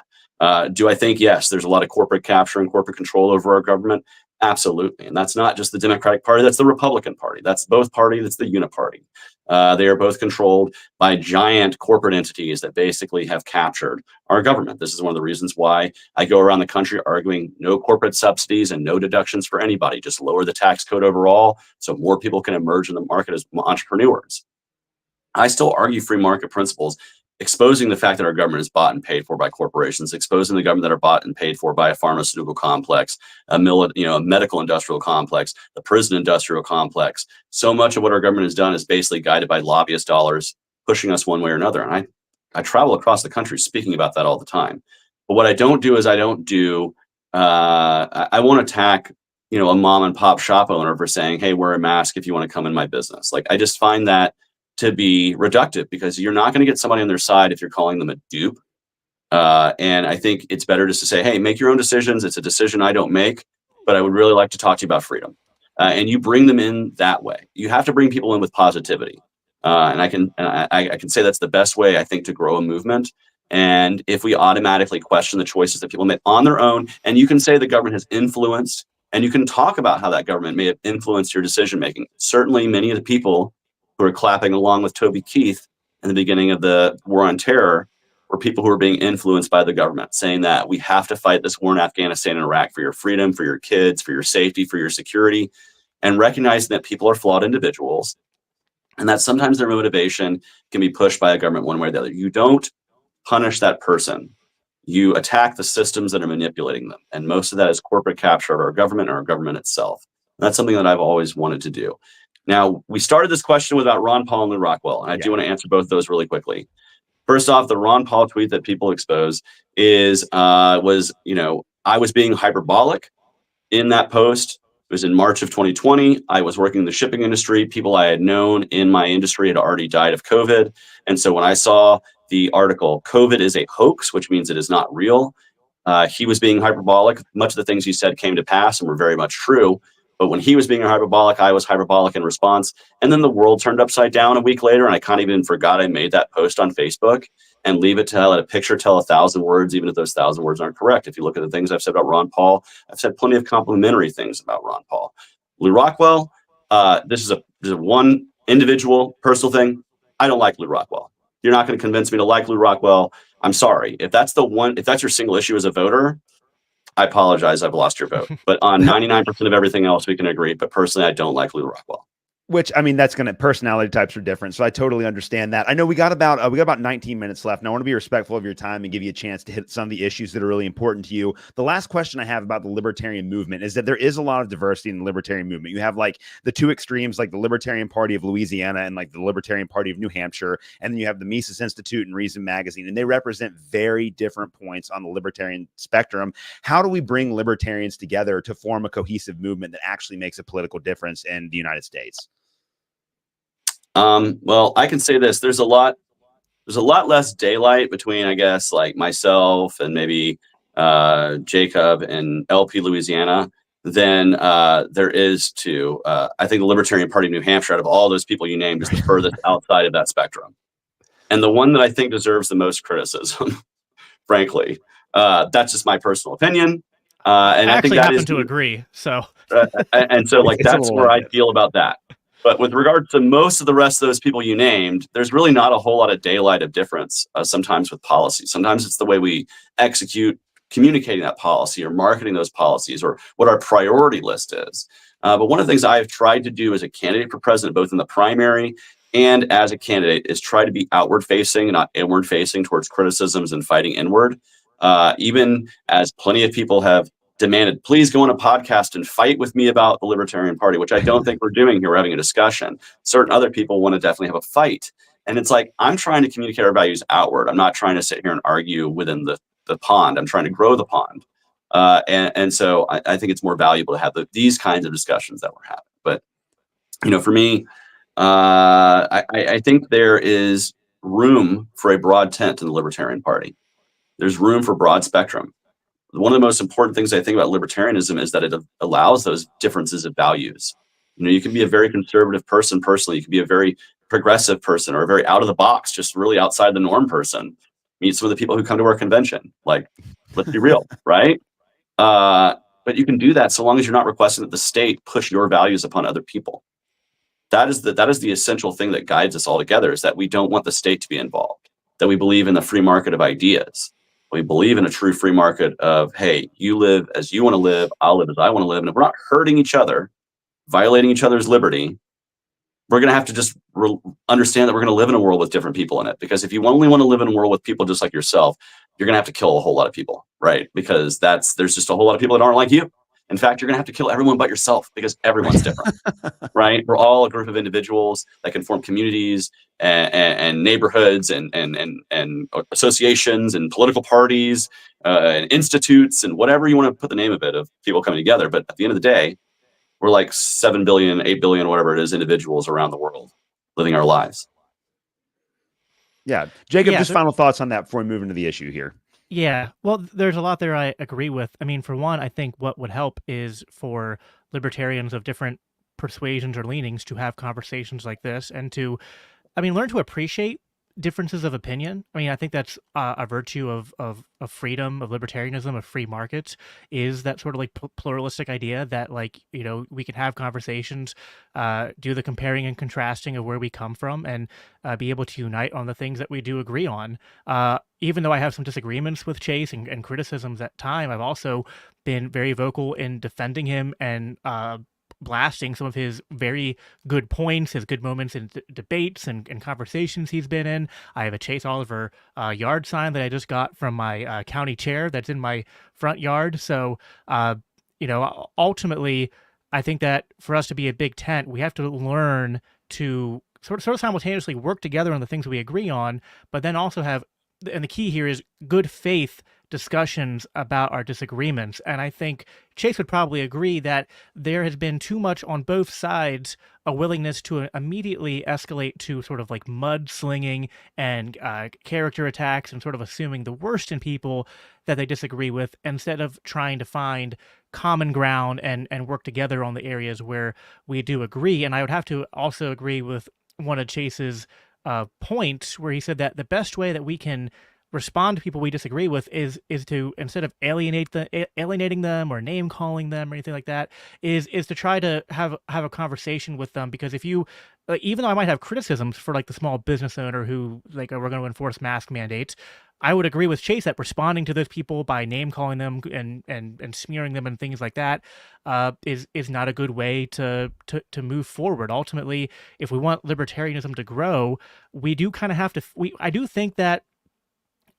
Do I think, yes, there's a lot of corporate capture and corporate control over our government? Absolutely. And that's not just the Democratic Party, that's the Republican Party. That's both parties, that's the Uniparty. They are both controlled by giant corporate entities that basically have captured our government. This is one of the reasons why I go around the country arguing no corporate subsidies and no deductions for anybody. Just lower the tax code overall so more people can emerge in the market as entrepreneurs. I still argue free market principles, exposing the fact that our government is bought and paid for by corporations, exposing the government that are bought and paid for by a pharmaceutical complex, a medical industrial complex, the prison industrial complex. So much of what our government has done is basically guided by lobbyist dollars, pushing us one way or another. And I travel across the country speaking about that all the time. But what I don't do is I won't attack, a mom and pop shop owner for saying, hey, wear a mask if you want to come in my business. Like, I just find that to be reductive because you're not going to get somebody on their side if you're calling them a dupe. And I think it's better just to say, hey, make your own decisions. It's a decision I don't make, but I would really like to talk to you about freedom. And you bring them in that way. You have to bring people in with positivity. And I can say that's the best way, I think, to grow a movement. And if we automatically question the choices that people make on their own, and you can say the government has influenced And you can talk about how that government may have influenced your decision making. Certainly, many of the people who are clapping along with Toby Keith in the beginning of the war on terror were people who were being influenced by the government, saying that we have to fight this war in Afghanistan and Iraq for your freedom, for your kids, for your safety, for your security, and recognizing that people are flawed individuals and that sometimes their motivation can be pushed by a government one way or the other. You don't punish that person. You attack the systems that are manipulating them. And most of that is corporate capture of our government or our government itself. And that's something that I've always wanted to do. Now, we started this question about Ron Paul and Lou Rockwell, and I do want to answer both those really quickly. First off, the Ron Paul tweet that people expose was, I was being hyperbolic in that post. It was in March of 2020. I was working in the shipping industry. People I had known in my industry had already died of COVID. And so when I saw the article, COVID is a hoax, which means it is not real, he was being hyperbolic. Much of the things he said came to pass and were very much true. But when he was being hyperbolic, I was hyperbolic in response. And then the world turned upside down a week later, and I kind of even forgot I made that post on Facebook. And leave it to let a picture tell 1,000 words, even if those 1,000 words aren't correct. If you look at the things I've said about Ron Paul, I've said plenty of complimentary things about Ron Paul. Lou Rockwell, this is a one individual personal thing. I don't like Lou Rockwell. You're not going to convince me to like Lou Rockwell. I'm sorry. If that's your single issue as a voter, I apologize. I've lost your vote. But on 99% of everything else, we can agree. But personally, I don't like Lou Rockwell. Which, I mean, that's going to, personality types are different. So I totally understand that. I know we got about 19 minutes left. And I want to be respectful of your time and give you a chance to hit some of the issues that are really important to you. The last question I have about the libertarian movement is that there is a lot of diversity in the libertarian movement. You have like the two extremes, like the Libertarian Party of Louisiana and like the Libertarian Party of New Hampshire. And then you have the Mises Institute and Reason Magazine, and they represent very different points on the libertarian spectrum. How do we bring libertarians together to form a cohesive movement that actually makes a political difference in the United States? Well, I can say this, there's a lot less daylight between, I guess, like myself and maybe Jacob and LP Louisiana than there is to, I think the Libertarian Party of New Hampshire, out of all those people you named, is the furthest outside of that spectrum. And the one that I think deserves the most criticism, frankly. That's just my personal opinion. And I think that happen to agree. So, and so like, that's where I feel about that. But with regard to most of the rest of those people you named, there's really not a whole lot of daylight of difference sometimes with policy. Sometimes it's the way we execute communicating that policy or marketing those policies or what our priority list is. But one of the things I've tried to do as a candidate for president, both in the primary and as a candidate, is try to be outward facing and not inward facing towards criticisms and fighting inward. Even as plenty of people have demanded, please go on a podcast and fight with me about the Libertarian Party, which I don't think we're doing here. We're having a discussion. Certain other people want to definitely have a fight. And it's like, I'm trying to communicate our values outward. I'm not trying to sit here and argue within the pond. I'm trying to grow the pond. And so I think it's more valuable to have these kinds of discussions that we're having. But, for me, I think there is room for a broad tent in the Libertarian Party. There's room for broad spectrum. One of the most important things I think about libertarianism is that it allows those differences of values. You can be a very conservative person personally. You can be a very progressive person or a very out of the box, just really outside the norm person. Meet some of the people who come to our convention. Like, let's be real, right? But you can do that so long as you're not requesting that the state push your values upon other people. That is the essential thing that guides us all together, is that we don't want the state to be involved, that we believe in the free market of ideas. We believe in a true free market of, hey, you live as you want to live, I'll live as I want to live. And if we're not hurting each other, violating each other's liberty, we're going to have to just understand that we're going to live in a world with different people in it. Because if you only want to live in a world with people just like yourself, you're going to have to kill a whole lot of people, right? Because there's just a whole lot of people that aren't like you. In fact, you're going to have to kill everyone but yourself, because everyone's different, right? We're all a group of individuals that can form communities and neighborhoods and associations and political parties and institutes and whatever you want to put the name of it, of people coming together. But at the end of the day, we're like 7 billion, 8 billion, whatever it is, individuals around the world living our lives. Yeah. Jacob, just final thoughts on that before we move into the issue here. Yeah, well, there's a lot there I agree with. I mean, for one, I think what would help is for libertarians of different persuasions or leanings to have conversations like this and to, learn to appreciate differences of opinion. I mean, I think that's a virtue of freedom, of libertarianism, of free markets, is that sort of like pluralistic idea that, like, you know, we can have conversations, do the comparing and contrasting of where we come from, and be able to unite on the things that we do agree on. Even though I have some disagreements with Chase and criticisms at time, I've also been very vocal in defending him and blasting some of his very good points, his good moments in debates and conversations he's been in. I have a Chase Oliver yard sign that I just got from my county chair that's in my front yard. So, you know, ultimately, I think that for us to be a big tent, we have to learn to sort of simultaneously work together on the things we agree on, but then also have, and the key here is good faith discussions about our disagreements. And I think Chase would probably agree that there has been too much on both sides, a willingness to immediately escalate to sort of like mudslinging and character attacks and sort of assuming the worst in people that they disagree with, instead of trying to find common ground and work together on the areas where we do agree. And I would have to also agree with one of Chase's points where he said that the best way that we can respond to people we disagree with is to, instead of alienating them or name calling them or anything like that, is to try to have a conversation with them. Because if you, even though I might have criticisms for like the small business owner who like, we're going to enforce mask mandates, I would agree with Chase that responding to those people by name calling them and smearing them and things like that is not a good way to move forward. Ultimately, if we want libertarianism to grow, we do kind of have to. I do think that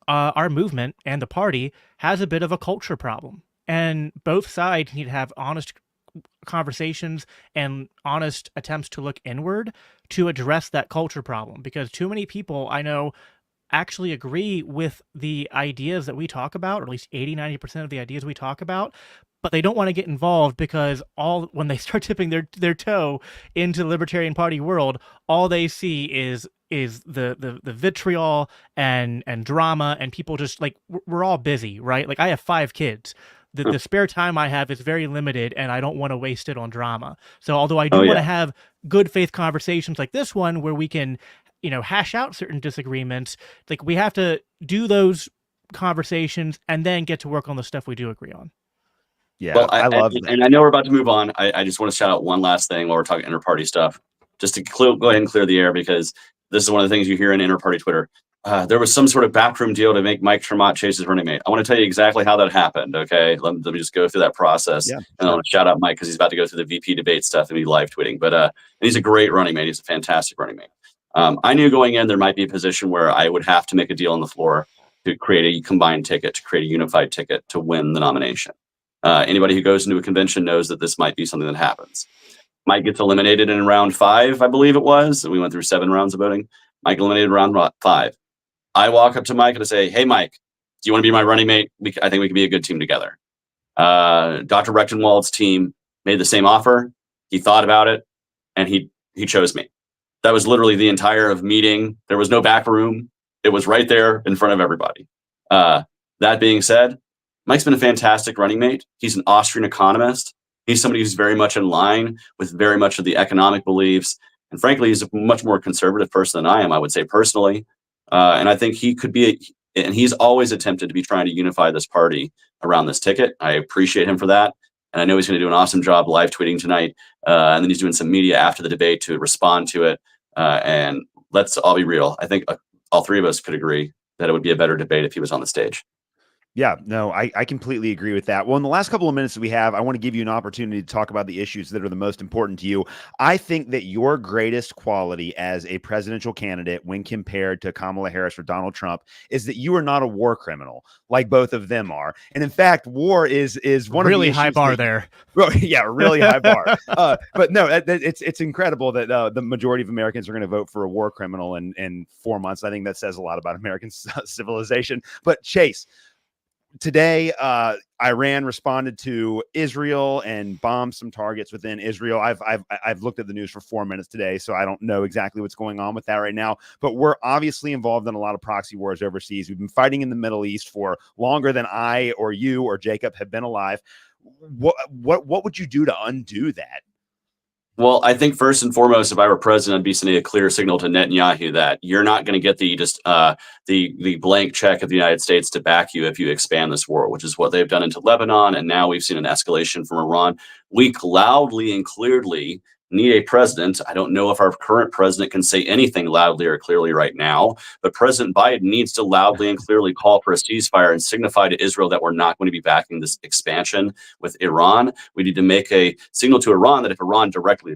our movement and the party has a bit of a culture problem, and both sides need to have honest conversations and honest attempts to look inward to address that culture problem. Because too many people I know actually agree with the ideas that we talk about, or at least 80-90% of the ideas we talk about, but they don't want to get involved because when they start tipping their toe into the Libertarian Party world, all they see is the vitriol and drama, and people just like, we're all busy, right? Like, I have 5 kids. The spare time I have is very limited, and I don't want to waste it on drama. So although I do want to have good faith conversations like this one where we can, you know, hash out certain disagreements, like, we have to do those conversations and then get to work on the stuff we do agree on. Yeah, well, I love that. And I know we're about to move on. I just want to shout out one last thing while we're talking inter-party stuff, just to go ahead and clear the air, because this is one of the things you hear in inter-party Twitter. There was some sort of backroom deal to make Mike Tremont Chase's running mate. I want to tell you exactly how that happened, okay? Let me just go through that process. Yeah, and I want to shout out Mike because he's about to go through the VP debate stuff and be live tweeting. But and he's a great running mate. He's a fantastic running mate. I knew going in there might be a position where I would have to make a deal on the floor to create a combined ticket, to create a unified ticket to win the nomination. Anybody who goes into a convention knows that this might be something that happens. Mike gets eliminated in round 5, I believe it was. We went through 7 rounds of voting. Mike eliminated round 5. I walk up to Mike and I say, "Hey, Mike, do you want to be my running mate? I think we can be a good team together." Dr. Rechtenwald's team made the same offer. He thought about it, and he chose me. That was literally the entire meeting. There was no back room. It was right there in front of everybody. That being said, Mike's been a fantastic running mate. He's an Austrian economist. He's somebody who's very much in line with very much of the economic beliefs. And frankly, he's a much more conservative person than I am, I would say personally. And I think he could be, and he's always attempted to be trying to unify this party around this ticket. I appreciate him for that. And I know he's going to do an awesome job live tweeting tonight. And then he's doing some media after the debate to respond to it. And let's all be real. I think all 3 of us could agree that it would be a better debate if he was on the stage. Yeah, no, I completely agree with that. Well, in the last couple of minutes that we have, I want to give you an opportunity to talk about the issues that are the most important to you. I think that your greatest quality as a presidential candidate when compared to Kamala Harris or Donald Trump is that you are not a war criminal like both of them are. And in fact, war is one really of the high bar there. Well, yeah, really high bar. But no, it's incredible that the majority of Americans are going to vote for a war criminal in 4 months. I think that says a lot about American civilization. But Chase, today, Iran responded to Israel and bombed some targets within Israel. I've looked at the news for 4 minutes today, so I don't know exactly what's going on with that right now. But we're obviously involved in a lot of proxy wars overseas. We've been fighting in the Middle East for longer than I or you or Jacob have been alive. What would you do to undo that? Well, I think first and foremost, if I were president, I'd be sending a clear signal to Netanyahu that you're not going to get the blank check of the United States to back you if you expand this war, which is what they've done into Lebanon, and now we've seen an escalation from Iran. We loudly and clearly need a president. I don't know if our current president can say anything loudly or clearly right now, but President Biden needs to loudly and clearly call for a ceasefire and signify to Israel that we're not going to be backing this expansion with Iran. We need to make a signal to Iran that if Iran directly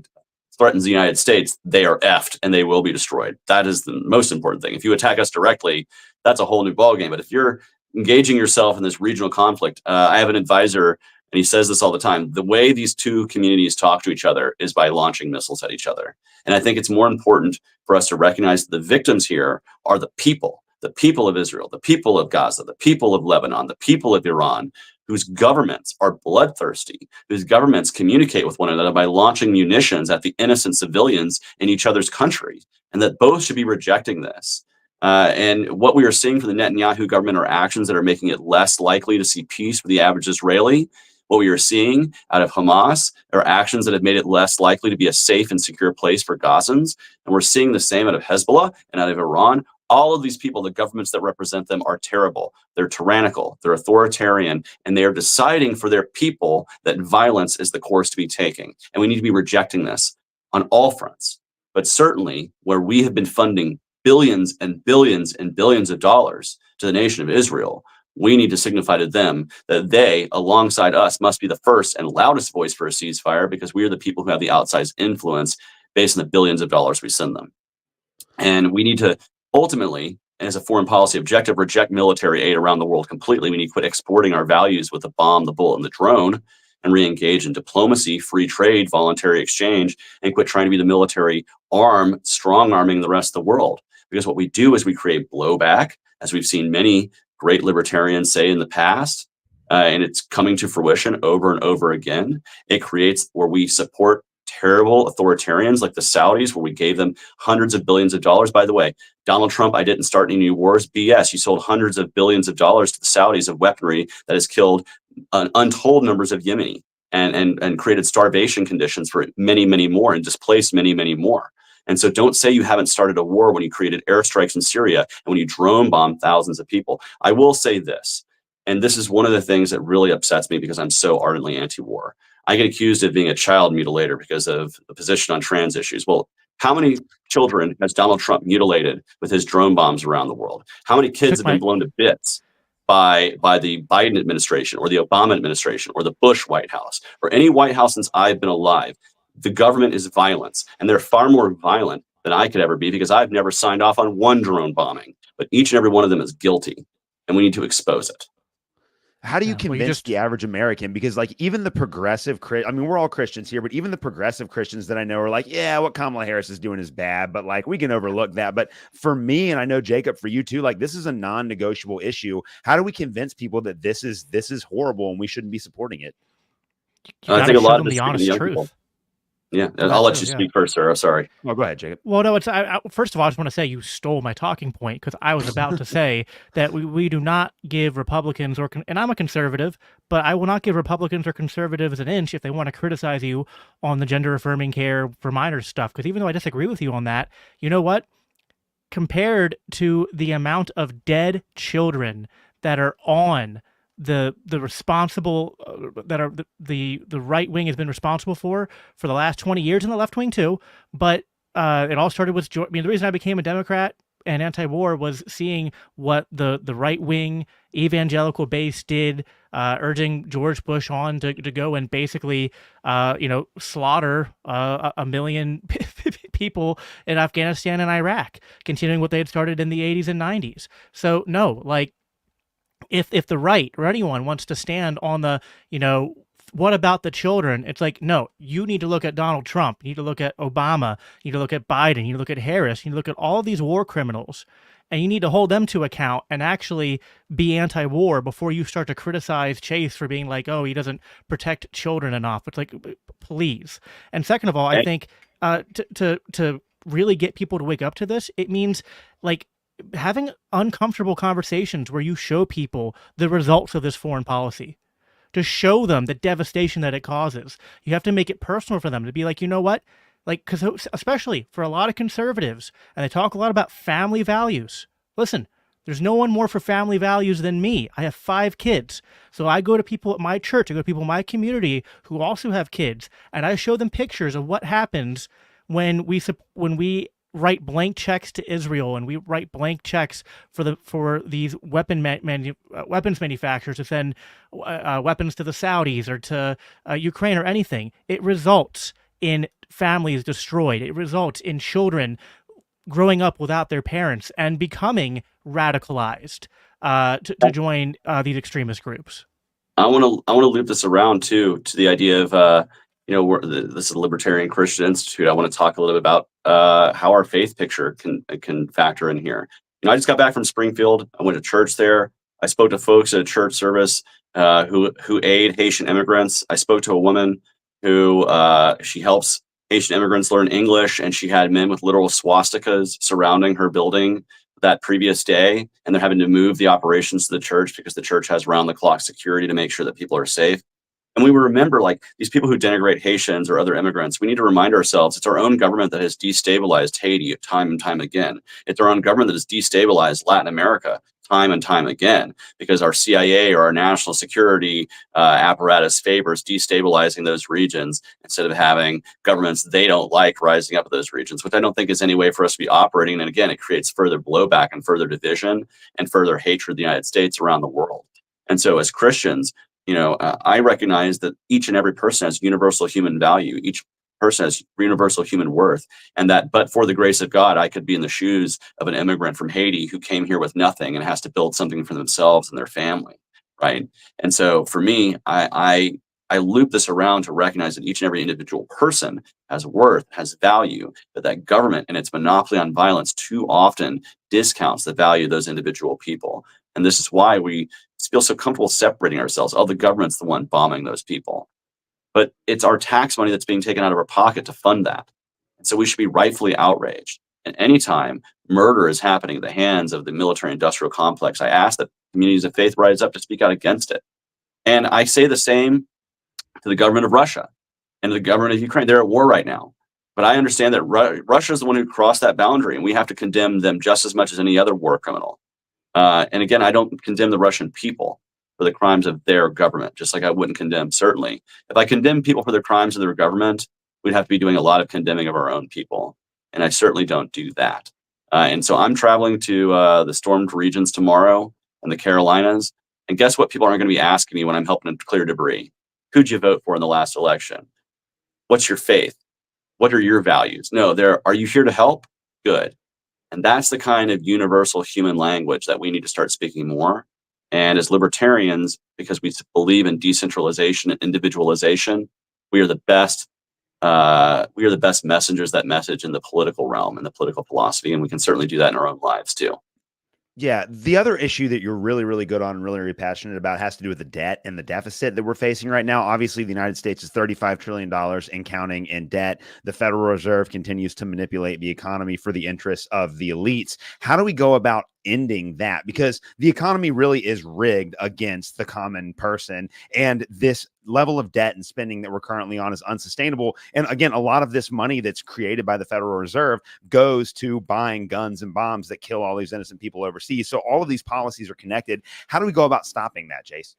threatens the United States, they are effed and they will be destroyed. That is the most important thing. If you attack us directly, that's a whole new ballgame. But if you're engaging yourself in this regional conflict, I have an advisor, and he says this all the time, the way these two communities talk to each other is by launching missiles at each other. And I think it's more important for us to recognize the victims here are the people of Israel, the people of Gaza, the people of Lebanon, the people of Iran, whose governments are bloodthirsty, whose governments communicate with one another by launching munitions at the innocent civilians in each other's country, and that both should be rejecting this. And what we are seeing from the Netanyahu government are actions that are making it less likely to see peace for the average Israeli. What we are seeing out of Hamas are actions that have made it less likely to be a safe and secure place for Gazans. And we're seeing the same out of Hezbollah and out of Iran. All of these people, the governments that represent them, are terrible. They're tyrannical, they're authoritarian, and they are deciding for their people that violence is the course to be taking. And we need to be rejecting this on all fronts. But certainly where we have been funding billions and billions and billions of dollars to the nation of Israel, we need to signify to them that they, alongside us, must be the first and loudest voice for a ceasefire, because we are the people who have the outsized influence based on the billions of dollars we send them. And we need to ultimately, as a foreign policy objective, reject military aid around the world completely. We need to quit exporting our values with the bomb, the bullet, and the drone, and re-engage in diplomacy, free trade, voluntary exchange, and quit trying to be the military arm, strong-arming the rest of the world. Because what we do is we create blowback, as we've seen many great libertarians say in the past, and it's coming to fruition over and over again. It creates where we support terrible authoritarians like the Saudis, where we gave them hundreds of billions of dollars. By the way, Donald Trump, I didn't start any new wars. BS. You sold hundreds of billions of dollars to the Saudis of weaponry that has killed untold numbers of Yemeni and created starvation conditions for many, many more and displaced many, many more. And so don't say you haven't started a war when you created airstrikes in Syria and when you drone bombed thousands of people. I will say this, and this is one of the things that really upsets me because I'm so ardently anti-war. I get accused of being a child mutilator because of the position on trans issues. Well, how many children has Donald Trump mutilated with his drone bombs around the world? How many kids have been blown to bits by the Biden administration or the Obama administration or the Bush White House or any White House since I've been alive? The government is violence, and they're far more violent than I could ever be because I've never signed off on one drone bombing, but each and every one of them is guilty, and we need to expose it. How do you convince the average American? Because like even the progressive, I mean, we're all Christians here, but even the progressive Christians that I know are like, yeah, what Kamala Harris is doing is bad, but like we can overlook that. But for me, and I know Jacob, for you too, like this is a non-negotiable issue. How do we convince people that this is horrible and we shouldn't be supporting it? I think a lot of the honest truth. People. Yeah, I'll let you speak first, sir. I'm sorry. Oh, go ahead, Jacob. Well, no, first of all, I just want to say you stole my talking point because I was about to say that we do not give Republicans and I'm a conservative, but I will not give Republicans or conservatives an inch if they want to criticize you on the gender-affirming care for minors stuff. Because even though I disagree with you on that, you know what? Compared to the amount of dead children that are on the responsible that are the right wing has been responsible for the last 20 years, and the left wing too. But it all started with the reason I became a Democrat and anti-war was seeing what the right wing evangelical base did, urging George Bush on to go and basically slaughter a million people in Afghanistan and Iraq, continuing what they had started in the 80s and 90s. So no, like, if the right or anyone wants to stand on the, what about the children? It's like, no, you need to look at Donald Trump. You need to look at Obama. You need to look at Biden. You need to look at Harris. You need to look at all these war criminals, and you need to hold them to account and actually be anti-war before you start to criticize Chase for being like, oh, he doesn't protect children enough. It's like, please. And second of all, I think to really get people to wake up to this, it means like having uncomfortable conversations where you show people the results of this foreign policy. to show them the devastation that it causes. You have to make it personal for them to be like, you know what? Like, because especially for a lot of conservatives, and they talk a lot about family values. Listen, there's no one more for family values than me. I have 5 kids. So I go to people at my church, I go to people in my community who also have kids, and I show them pictures of what happens when we write blank checks to Israel, and we write blank checks for these weapons manufacturers to send weapons to the Saudis or to Ukraine or anything. It results in families destroyed. It results in children growing up without their parents and becoming radicalized to join these extremist groups. I want to loop this around too to the idea of this is a Libertarian Christian Institute. I want to talk a little bit about how our faith picture can factor in here. I just got back from Springfield. I went to church there. I spoke to folks at a church service who aid Haitian immigrants. I spoke to a woman who she helps Haitian immigrants learn English, and she had men with literal swastikas surrounding her building that previous day, and they're having to move the operations to the church because the church has round-the-clock security to make sure that people are safe. And we remember, like, these people who denigrate Haitians or other immigrants, we need to remind ourselves it's our own government that has destabilized Haiti time and time again. It's our own government that has destabilized Latin America time and time again, because our CIA or our national security apparatus favors destabilizing those regions instead of having governments they don't like rising up in those regions, which I don't think is any way for us to be operating. And again, it creates further blowback and further division and further hatred of the United States around the world. And so as Christians, I recognize that each and every person has universal human value. Each person has universal human worth, and that but for the grace of God, I could be in the shoes of an immigrant from Haiti who came here with nothing and has to build something for themselves and their family, right? And so for me, I loop this around to recognize that each and every individual person has worth, has value, but that government and its monopoly on violence too often discounts the value of those individual people. And this is why we feel so comfortable separating ourselves. Oh, the government's the one bombing those people. But it's our tax money that's being taken out of our pocket to fund that. And so we should be rightfully outraged. And anytime murder is happening at the hands of the military-industrial complex, I ask that communities of faith rise up to speak out against it. And I say the same to the government of Russia and the government of Ukraine. They're at war right now. But I understand that Russia is the one who crossed that boundary, and we have to condemn them just as much as any other war criminal. And again, I don't condemn the Russian people for the crimes of their government, just like I wouldn't condemn, certainly. If I condemn people for their crimes of their government, we'd have to be doing a lot of condemning of our own people. And I certainly don't do that. And so I'm traveling to the stormed regions tomorrow in the Carolinas. And guess what people aren't going to be asking me when I'm helping them clear debris? Who'd you vote for in the last election? What's your faith? What are your values? No, are you here to help? Good. And that's the kind of universal human language that we need to start speaking more. And as libertarians, because we believe in decentralization and individualization, we are the best messengers that message in the political realm and the political philosophy. And we can certainly do that in our own lives too. Yeah. The other issue that you're really, really good on and really, really passionate about has to do with the debt and the deficit that we're facing right now. Obviously, the United States is $35 trillion and counting in debt. The Federal Reserve continues to manipulate the economy for the interests of the elites. How do we go about ending that? Because the economy really is rigged against the common person, and this level of debt and spending that we're currently on is unsustainable. And again, a lot of this money that's created by the Federal Reserve goes to buying guns and bombs that kill all these innocent people overseas. So all of these policies are connected. How do we go about stopping that, Jace?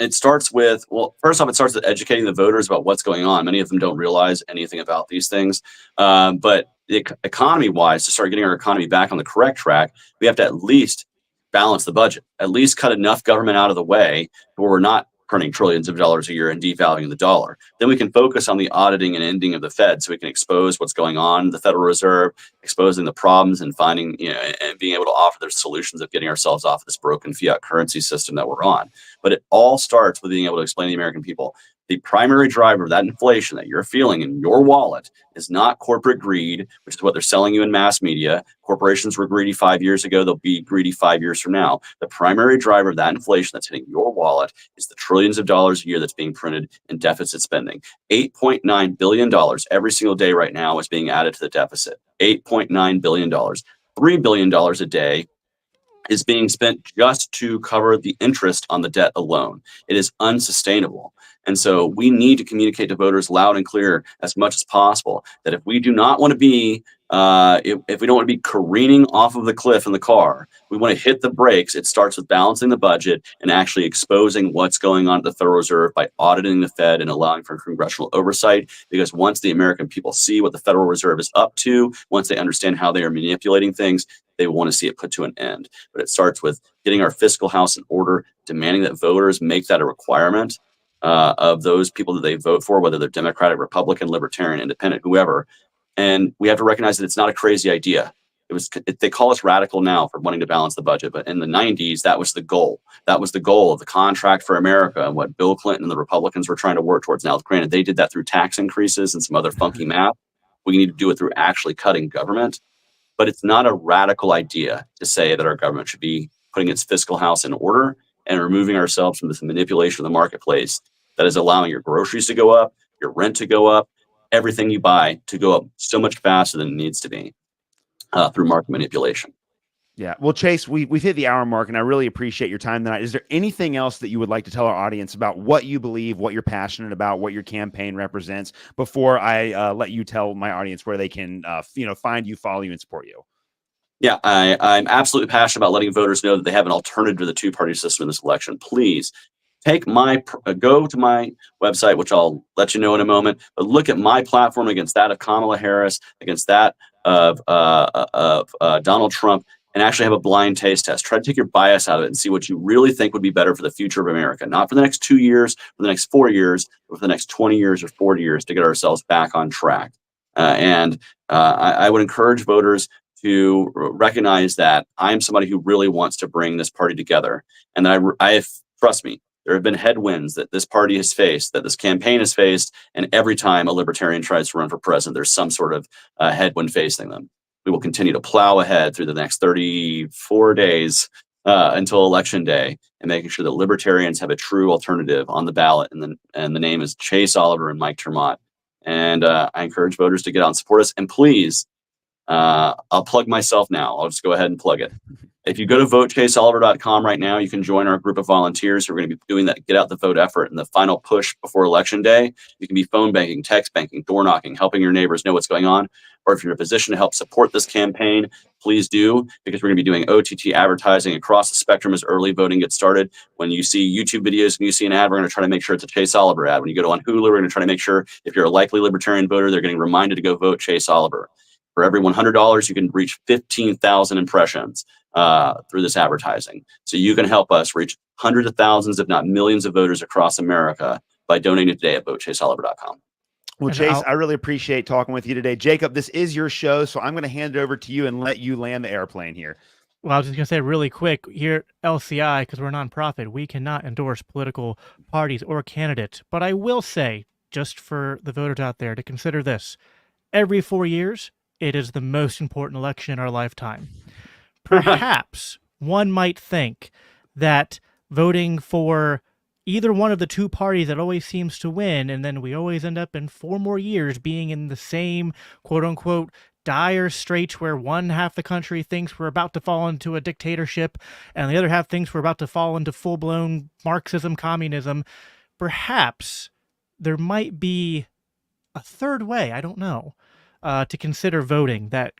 It starts with, well, first off, it starts with educating the voters about what's going on. Many of them don't realize anything about these things. But economy-wise, to start getting our economy back on the correct track, we have to at least balance the budget, at least cut enough government out of the way where we're not printing trillions of dollars a year and devaluing the dollar. Then we can focus on the auditing and ending of the Fed, so we can expose what's going on, the Federal Reserve, exposing the problems and finding, and being able to offer the solutions of getting ourselves off this broken fiat currency system that we're on. But it all starts with being able to explain to the American people, the primary driver of that inflation that you're feeling in your wallet is not corporate greed, which is what they're selling you in mass media. Corporations were greedy 5 years ago. They'll be greedy 5 years from now. The primary driver of that inflation that's hitting your wallet is the trillions of dollars a year that's being printed in deficit spending. $8.9 billion every single day right now is being added to the deficit. $8.9 billion. $3 billion a day is being spent just to cover the interest on the debt alone. It is unsustainable. And so we need to communicate to voters loud and clear as much as possible that if we do not want to be, if we don't want to be careening off of the cliff in the car, we want to hit the brakes. It starts with balancing the budget and actually exposing what's going on at the Federal Reserve by auditing the Fed and allowing for congressional oversight. Because once the American people see what the Federal Reserve is up to, once they understand how they are manipulating things, they want to see it put to an end. But it starts with getting our fiscal house in order, demanding that voters make that a requirement of those people that they vote for, whether they're Democratic, Republican, Libertarian, Independent, whoever. And we have to recognize that it's not a crazy idea. They call us radical now for wanting to balance the budget, but in the 90s, that was the goal. That was the goal of the Contract for America and what Bill Clinton and the Republicans were trying to work towards. Now, granted, they did that through tax increases and some other funky math. We need to do it through actually cutting government. But it's not a radical idea to say that our government should be putting its fiscal house in order and removing ourselves from this manipulation of the marketplace that is allowing your groceries to go up, your rent to go up, everything you buy to go up so much faster than it needs to be through market manipulation. Yeah. Well, Chase, we've hit the hour mark, and I really appreciate your time tonight. Is there anything else that you would like to tell our audience about what you believe, what you're passionate about, what your campaign represents before I let you tell my audience where they can, find you, follow you, and support you? Yeah, I'm absolutely passionate about letting voters know that they have an alternative to the two-party system in this election. Please go to my website, which I'll let you know in a moment, but look at my platform against that of Kamala Harris, against that of Donald Trump, and actually have a blind taste test. Try to take your bias out of it and see what you really think would be better for the future of America, not for the next 2 years, for the next 4 years, but for the next 20 years or 40 years to get ourselves back on track. I would encourage voters to recognize that I'm somebody who really wants to bring this party together. And that trust me, there have been headwinds that this party has faced, that this campaign has faced, and every time a libertarian tries to run for president, there's some sort of headwind facing them. We will continue to plow ahead through the next 34 days until Election Day, and making sure that libertarians have a true alternative on the ballot. And the name is Chase Oliver and Mike Termott. And I encourage voters to get out and support us. And please, I'll plug myself now. I'll just go ahead and plug it. If you go to votechaseoliver.com right now, you can join our group of volunteers who are going to be doing that get out the vote effort and the final push before Election Day. You can be phone banking, text banking, door knocking, helping your neighbors know what's going on. Or if you're in a position to help support this campaign, please do, because we're going to be doing OTT advertising across the spectrum as early voting gets started. When you see YouTube videos and you see an ad, we're going to try to make sure it's a Chase Oliver ad. When you go to on Hulu, we're going to try to make sure if you're a likely libertarian voter, they're getting reminded to go vote Chase Oliver. For every $100, you can reach 15,000 impressions through this advertising. So you can help us reach hundreds of thousands, if not millions of voters across America by donating today at votechaseoliver.com. Well, Chase, I really appreciate talking with you today. Jacob, this is your show, so I'm going to hand it over to you and let you land the airplane here. Well, I was just going to say really quick, here at LCI, because we're a nonprofit, we cannot endorse political parties or candidates. But I will say, just for the voters out there, to consider this. Every 4 years, it is the most important election in our lifetime. Perhaps one might think that voting for either one of the two parties that always seems to win, and then we always end up in 4 more years being in the same quote-unquote dire straits where one half the country thinks we're about to fall into a dictatorship and the other half thinks we're about to fall into full-blown Marxism, communism. Perhaps there might be a third way, I don't know, to consider voting that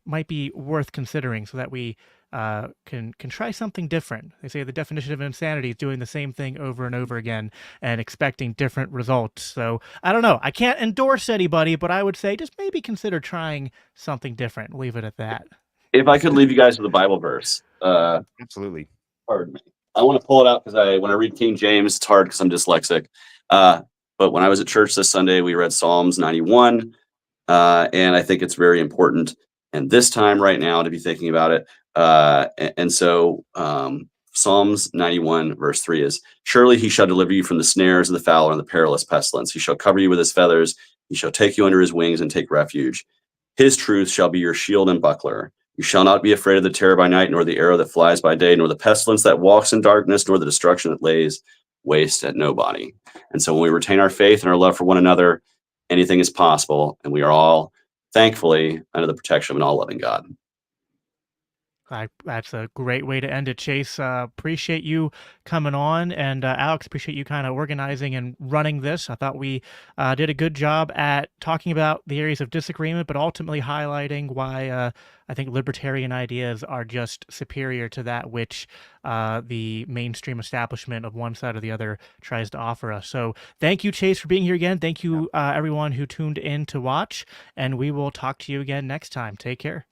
might be worth considering, so that we can try something different. They say the definition of insanity is doing the same thing over and over again and expecting different results. So I don't know. I can't endorse anybody, but I would say just maybe consider trying something different. Leave it at that. If I could leave you guys with a Bible verse. Absolutely. Pardon me. I want to pull it out because when I read King James, it's hard because I'm dyslexic. But when I was at church this Sunday, we read Psalms 91. And I think it's very important. And this time right now to be thinking about it. So Psalms 91 verse 3 is, surely he shall deliver you from the snares of the fowler and the perilous pestilence. He shall cover you with his feathers. He shall take you under his wings and take refuge. His truth shall be your shield and buckler. You shall not be afraid of the terror by night, nor the arrow that flies by day, nor the pestilence that walks in darkness, nor the destruction that lays waste at nobody. And so when we retain our faith and our love for one another, anything is possible. And we are all, thankfully, under the protection of an all-loving God. That's a great way to end it, Chase. Appreciate you coming on, and Alex, appreciate you kind of organizing and running this. I thought we did a good job at talking about the areas of disagreement, but ultimately highlighting why I think libertarian ideas are just superior to that which the mainstream establishment of one side or the other tries to offer us. So thank you, Chase, for being here again. Thank you, everyone who tuned in to watch, and we will talk to you again next time. Take care.